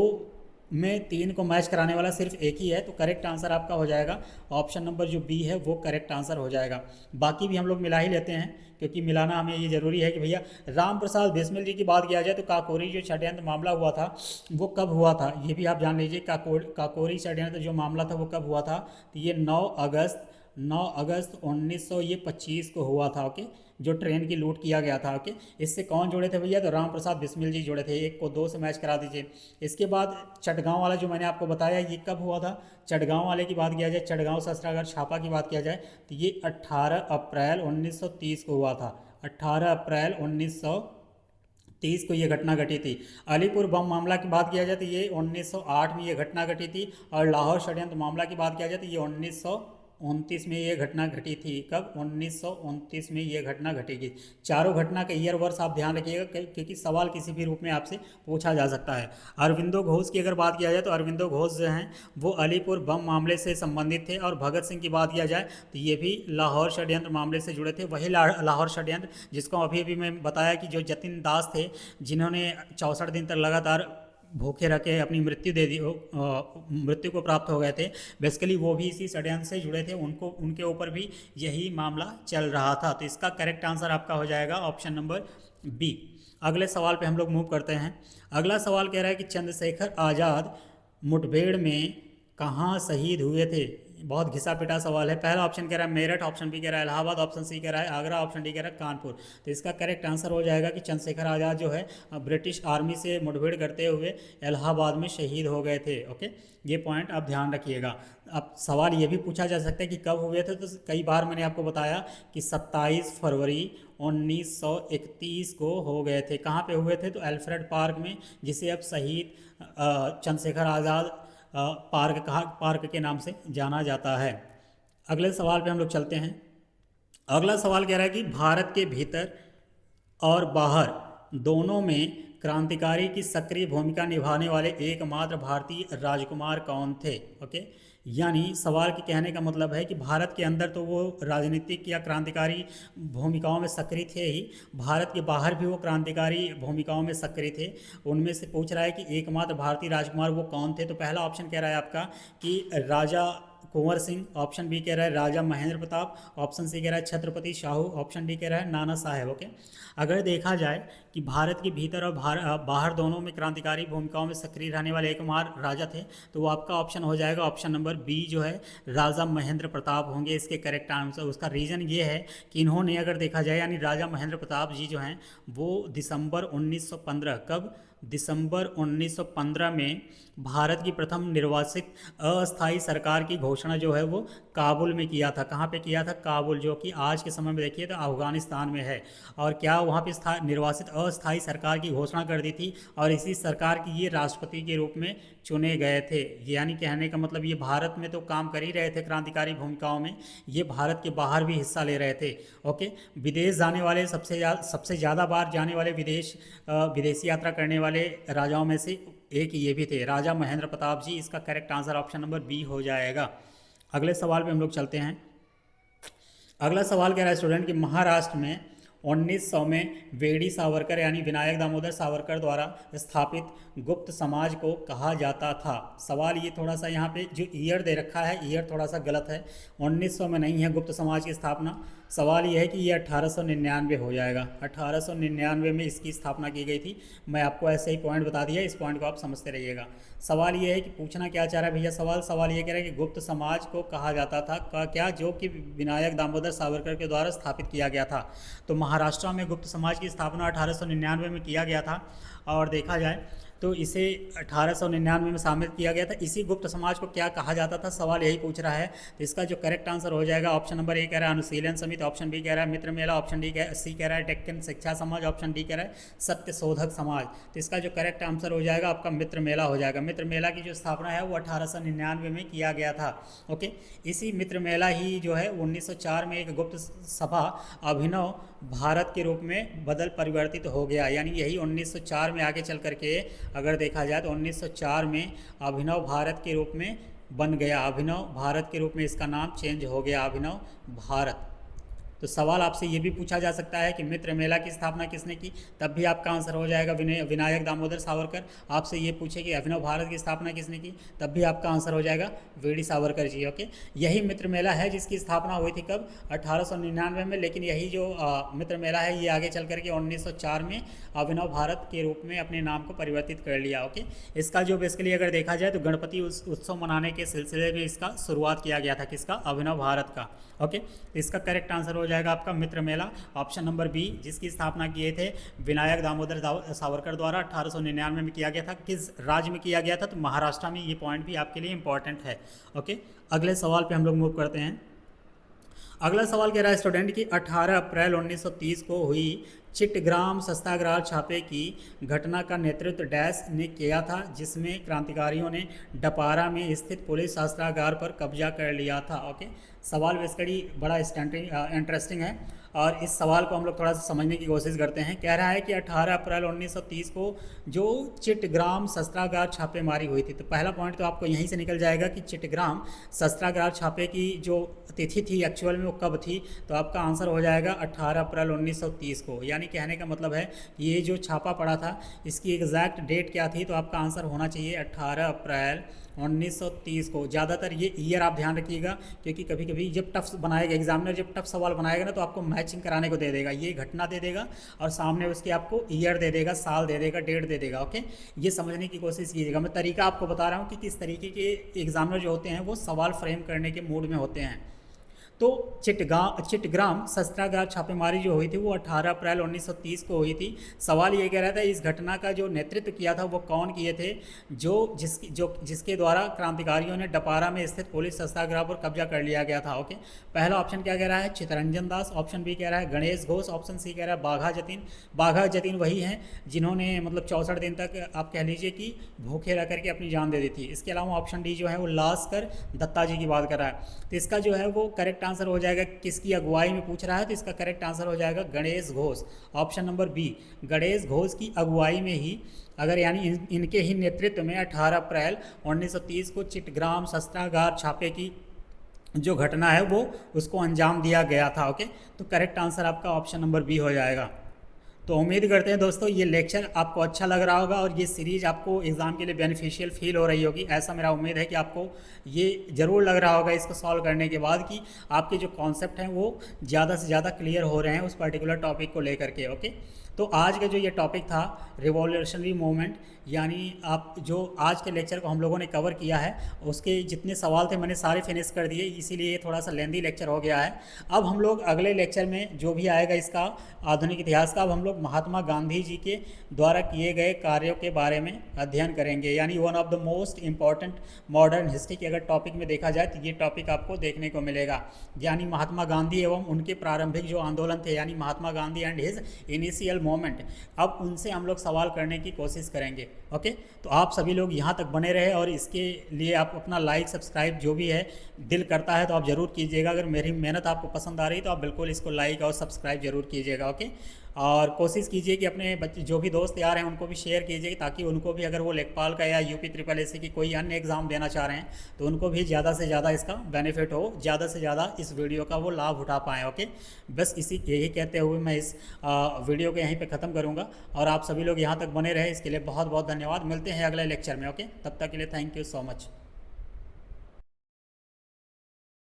में 3 को मैच कराने वाला सिर्फ एक ही है, तो करेक्ट आंसर आपका हो जाएगा ऑप्शन नंबर जो बी है वो करेक्ट आंसर हो जाएगा। बाकी भी हम लोग मिला ही लेते हैं क्योंकि मिलाना हमें ये ज़रूरी है कि भैया राम प्रसाद बिस्मिल जी की बात किया जाए तो काकोरी जो षड्यंत्र मामला हुआ था वो कब हुआ था ये भी आप जान लीजिए। काकोरी षड्यंत्र जो मामला था वो कब हुआ था, तो ये 9 अगस्त 1925 को हुआ था। ओके, जो ट्रेन की लूट किया गया था। ओके, इससे कौन जुड़े थे भैया, तो राम प्रसाद बिस्मिल जी जुड़े थे। 1 को 2 से मैच करा दीजिए। इसके बाद चटगांव वाला जो मैंने आपको बताया ये कब हुआ था, चटगांव वाले की बात किया जाए, चटगांव शस्त्रागार छापा की बात किया जाए तो ये 18 अप्रैल 1930 को हुआ था। 18 अप्रैल 1930 को ये घटना घटी थी। अलीपुर बम मामला की बात किया जाए तो ये 1908 में ये घटना घटी थी। और लाहौर षड्यंत्र मामला की बात किया जाए तो ये 1929 में ये घटना घटी थी। कब, 1929 में ये घटना घटेगी। चारों घटना का ईयर वर्ष आप ध्यान रखिएगा क्योंकि सवाल किसी भी रूप में आपसे पूछा जा सकता है। अरविंदो घोष की अगर बात किया जाए तो अरविंदो घोष जो हैं वो अलीपुर बम मामले से संबंधित थे। और भगत सिंह की बात किया जाए तो ये भी लाहौर षड्यंत्र मामले से जुड़े थे। वही लाहौर षड्यंत्र जिसको अभी मैं बताया कि जो जतिन दास थे जिन्होंने 64 दिन तक लगातार भूखे रखे अपनी मृत्यु दे दी, मृत्यु को प्राप्त हो गए थे। बेसिकली वो भी इसी षड्यंत्र से जुड़े थे, उनके ऊपर भी यही मामला चल रहा था। तो इसका करेक्ट आंसर आपका हो जाएगा ऑप्शन नंबर बी। अगले सवाल पे हम लोग मूव करते हैं। अगला सवाल कह रहा है कि चंद्रशेखर आज़ाद मुठभेड़ में कहाँ शहीद हुए थे। बहुत घिसा पिटा सवाल है। पहला ऑप्शन कह रहा है मेरठ, ऑप्शन बी कह रहा है इलाहाबाद, ऑप्शन सी कह रहा है आगरा, ऑप्शन डी कह रहा है कानपुर। तो इसका करेक्ट आंसर हो जाएगा कि चंद्रशेखर आज़ाद जो है ब्रिटिश आर्मी से मुठभेड़ करते हुए इलाहाबाद में शहीद हो गए थे। ओके, ये पॉइंट आप ध्यान रखिएगा। अब सवाल ये भी पूछा जा सकता है कि कब हुए थे, तो कई बार मैंने आपको बताया कि 27 फरवरी 1931 को हो गए थे। कहाँ पे हुए थे, तो अल्फ्रेड पार्क में, जिसे अब शहीद चंद्रशेखर आज़ाद पार्क के नाम से जाना जाता है। अगले सवाल पे हम लोग चलते हैं। अगला सवाल कह रहा है कि भारत के भीतर और बाहर दोनों में क्रांतिकारी की सक्रिय भूमिका निभाने वाले एकमात्र भारतीय राजकुमार कौन थे। ओके, यानी सवाल के कहने का मतलब है कि भारत के अंदर तो वो राजनीतिक या क्रांतिकारी भूमिकाओं में सक्रिय थे ही, भारत के बाहर भी वो क्रांतिकारी भूमिकाओं में सक्रिय थे। उनमें से पूछ रहा है कि एकमात्र भारतीय राजकुमार वो कौन थे। तो पहला ऑप्शन कह रहा है आपका कि राजा कुंवर सिंह, ऑप्शन बी कह रहा है राजा महेंद्र प्रताप, ऑप्शन सी कह रहा है छत्रपति शाहू, ऑप्शन डी कह रहा है नाना साहेब। ओके, अगर देखा जाए कि भारत के भीतर और बाहर दोनों में क्रांतिकारी भूमिकाओं में सक्रिय रहने वाले एकमात्र राजा थे तो वो आपका ऑप्शन हो जाएगा ऑप्शन नंबर बी जो है राजा महेंद्र प्रताप होंगे इसके करेक्ट आंसर। उसका रीज़न ये है कि इन्होंने अगर देखा जाए यानी राजा महेंद्र प्रताप जी जो हैं वो दिसंबर 1915, कब, दिसंबर 1915 में भारत की प्रथम निर्वासित अस्थाई सरकार की घोषणा जो है वो काबुल में किया था। कहाँ पे किया था, काबुल, जो कि आज के समय में देखिए तो अफगानिस्तान में है। और क्या वहाँ पे निर्वासित अस्थाई सरकार की घोषणा कर दी थी और इसी सरकार की ये राष्ट्रपति के रूप में चुने गए थे। यानी कहने का मतलब ये भारत में तो काम कर ही रहे थे क्रांतिकारी भूमिकाओं में, ये भारत के बाहर भी हिस्सा ले रहे थे। ओके, विदेश जाने वाले सबसे ज़्यादा बार जाने वाले विदेशी यात्रा करने वाले राजाओं में से एक ये भी थे, राजा महेंद्र प्रताप जी। इसका correct answer option number B हो जाएगा। अगले सवाल पे हम लोग चलते हैं। अगला सवाल कह रहा है स्टूडेंट कि महाराष्ट्र में 1900 में वेडी सावरकर यानी विनायक दामोदर सावरकर द्वारा स्थापित गुप्त समाज को कहा जाता था। सवाल ये थोड़ा सा यहाँ पे जो ईयर दे रखा है, ईयर थोड़ा सा गलत है। 1900 में नहीं है गुप्त समाज की स्थापना। सवाल ये है कि ये 1899 हो जाएगा। 1899 में इसकी स्थापना की गई थी। मैं आपको ऐसे ही पॉइंट बता दिया, इस पॉइंट को आप समझते रहिएगा। सवाल ये है कि पूछना क्या चाह रहा है भैया, सवाल ये कह रहा है कि गुप्त समाज को कहा जाता था क्या, जो कि विनायक दामोदर सावरकर के द्वारा स्थापित किया गया था। तो महाराष्ट्र में गुप्त समाज की स्थापना 1899 में किया गया था। और देखा जाए तो इसे 1899 में शामिल किया गया था। इसी गुप्त समाज को क्या कहा जाता था, सवाल यही पूछ रहा है। तो इसका जो करेक्ट आंसर हो जाएगा ऑप्शन नंबर ए कह रहा है अनुशीलन समिति, ऑप्शन बी कह रहा है मित्र मेला, ऑप्शन सी कह रहा है डेक्कन शिक्षा समाज, ऑप्शन डी कह रहा है सत्य शोधक समाज। तो इसका जो करेक्ट आंसर हो जाएगा आपका मित्र मेला हो जाएगा। मित्र मेला की जो स्थापना है वो 1899 में किया गया था। ओके, इसी मित्र मेला ही जो है 1904 में एक गुप्त सभा अभिनव भारत के रूप में बदल परिवर्तित हो गया। यानी यही 1904 में आगे चल करके अगर देखा जाए तो 1904 में अभिनव भारत के रूप में बन गया। अभिनव भारत के रूप में इसका नाम चेंज हो गया, अभिनव भारत। तो सवाल आपसे ये भी पूछा जा सकता है कि मित्र मेला की स्थापना किसने की, तब भी आपका आंसर हो जाएगा विनायक दामोदर सावरकर। आपसे ये पूछे कि अभिनव भारत की स्थापना किसने की, तब भी आपका आंसर हो जाएगा वीडी सावरकर जी। ओके, यही मित्र मेला है जिसकी स्थापना हुई थी कब, 1899 में। लेकिन यही जो मित्र मेला है ये आगे चल करके 1904 में अभिनव भारत के रूप में अपने नाम को परिवर्तित कर लिया। ओके, इसका जो बेसिकली अगर देखा जाए तो गणपति उत्सव मनाने के सिलसिले में इसका शुरुआत किया गया था, किसका, अभिनव भारत का। ओके, इसका करेक्ट आंसर हो जाएगा आपका मित्र मेला, ऑप्शन नंबर बी, जिसकी स्थापना किए थे विनायक दामोदर सावरकर द्वारा 1899 में किया गया था। किस राज्य में किया गया था, तो महाराष्ट्र में। ये पॉइंट भी आपके लिए इंपॉर्टेंट है। ओके, अगले सवाल पे हम लोग मूव करते हैं। अगला सवाल कह रहा है स्टूडेंट कि 18 अप्रैल 1930 को हुई चिट्टग्राम सत्याग्रह छापे की घटना का नेतृत्व डैश ने किया था, जिसमें क्रांतिकारियों ने डपारा में स्थित पुलिस शस्त्रागार पर कब्जा कर लिया था। ओके, सवाल बेसिकली बड़ा इंटरेस्टिंग है और इस सवाल को हम लोग थोड़ा सा समझने की कोशिश करते हैं। कह रहा है कि 18 अप्रैल 1930 को जो चिट्टग्राम शस्त्रागार छापेमारी हुई थी, तो पहला पॉइंट तो आपको यहीं से निकल जाएगा कि चिट्टग्राम शस्त्रागार छापे की जो तिथि थी एक्चुअल में वो कब थी, तो आपका आंसर हो जाएगा 18 अप्रैल 1930 को। यानी कहने का मतलब है ये जो छापा पड़ा था इसकी एग्जैक्ट डेट क्या थी, तो आपका आंसर होना चाहिए 18 अप्रैल 1930 को। ज़्यादातर ये ईयर आप ध्यान रखिएगा, क्योंकि कभी कभी जब टफ बनाएगा एग्जामिनर, जब टफ सवाल बनाएगा ना, तो आपको मैचिंग कराने को दे देगा, ये घटना दे देगा और सामने उसके आपको ईयर दे देगा, साल दे देगा, डेट दे देगा। ओके, ये समझने की कोशिश कीजिएगा। मैं तरीका आपको बता रहा हूँ कि किस तरीके के एग्जामिनर जो होते हैं वो सवाल फ्रेम करने के मूड में होते हैं। तो चिट्टग्राम शस्त्रागार छापेमारी जो हुई थी वो 18 अप्रैल 1930 को हुई थी। सवाल ये कह रहा था इस घटना का जो नेतृत्व किया था वो कौन किए थे, जिसके द्वारा क्रांतिकारियों ने डपारा में स्थित पुलिस शस्त्रागार पर कब्जा कर लिया गया था। ओके, पहला ऑप्शन क्या कह रहा है, चित्तरंजन दास, ऑप्शन बी कह रहा है गणेश घोष, ऑप्शन सी कह रहा है बाघा जतीन। बाघा जतीन वही हैं जिन्होंने मतलब 64 दिन तक आप कह लीजिए कि भूखे रह करके अपनी जान दे दी थी। इसके अलावा ऑप्शन डी जो है वो लास्कर दत्ता जी की बात कर रहा है। तो इसका जो है वो करेक्ट आंसर हो जाएगा, किसकी अगुवाई में पूछ रहा है, तो इसका करेक्ट आंसर हो जाएगा Ganesh Ghosh, option number B. Ganesh Ghosh की अगुवाई में ही अगर यानी इनके ही नेतृत्व में 18 अप्रैल 1930 को चिट्टग्राम शस्त्रागार छापे की जो घटना है वो उसको अंजाम दिया गया था। ओके, तो करेक्ट आंसर आपका ऑप्शन नंबर बी हो जाएगा। तो उम्मीद करते हैं दोस्तों ये लेक्चर आपको अच्छा लग रहा होगा और ये सीरीज़ आपको एग्ज़ाम के लिए बेनिफिशियल फील हो रही होगी। ऐसा मेरा उम्मीद है कि आपको ये ज़रूर लग रहा होगा इसको सॉल्व करने के बाद कि आपके जो कॉन्सेप्ट हैं वो ज़्यादा से ज़्यादा क्लियर हो रहे हैं उस पर्टिकुलर टॉपिक को लेकर के। ओके, तो आज का जो ये टॉपिक था रिवॉल्यूशनरी मूवमेंट, यानी आप जो आज के लेक्चर को हम लोगों ने कवर किया है उसके जितने सवाल थे मैंने सारे फिनिश कर दिए, इसीलिए ये थोड़ा सा लेंदी लेक्चर हो गया है। अब हम लोग अगले लेक्चर में जो भी आएगा इसका आधुनिक इतिहास का, अब हम लोग महात्मा गांधी जी के द्वारा किए गए कार्यों के बारे में अध्ययन करेंगे। यानी one of the most important modern history के अगर टॉपिक में देखा जाए तो ये टॉपिक आपको देखने को मिलेगा। यानी महात्मा गांधी एवं उनके प्रारंभिक जो आंदोलन थे, यानी Mahatma Gandhi and his initial moment, अब उनसे हम लोग सवाल करने की कोशिश करेंगे। ओके, तो आप सभी लोग यहाँ तक बने रहे और इसके लिए आप अपना लाइक सब्सक्राइब जो भी है दिल करता है तो आप ज़रूर कीजिएगा। अगर मेरी मेहनत आपको पसंद आ रही तो आप बिल्कुल इसको लाइक और सब्सक्राइब जरूर कीजिएगा। ओके, और कोशिश कीजिए कि अपने बच्चे जो भी दोस्त यार हैं उनको भी शेयर कीजिए, ताकि उनको भी अगर वो लेखपाल का या यूपी ट्रिपल एससी की कोई अन्य एग्ज़ाम देना चाह रहे हैं तो उनको भी ज़्यादा से ज़्यादा इसका बेनिफिट हो, ज़्यादा से ज़्यादा इस वीडियो का वो लाभ उठा पाएँ। ओके, बस यही कहते हुए मैं इस वीडियो को यहीं पर ख़त्म करूँगा और आप सभी लोग यहाँ तक बने रहे इसके लिए बहुत बहुत धन्यवाद। मिलते हैं अगले लेक्चर में। ओके, तब तक के लिए थैंक यू सो मच।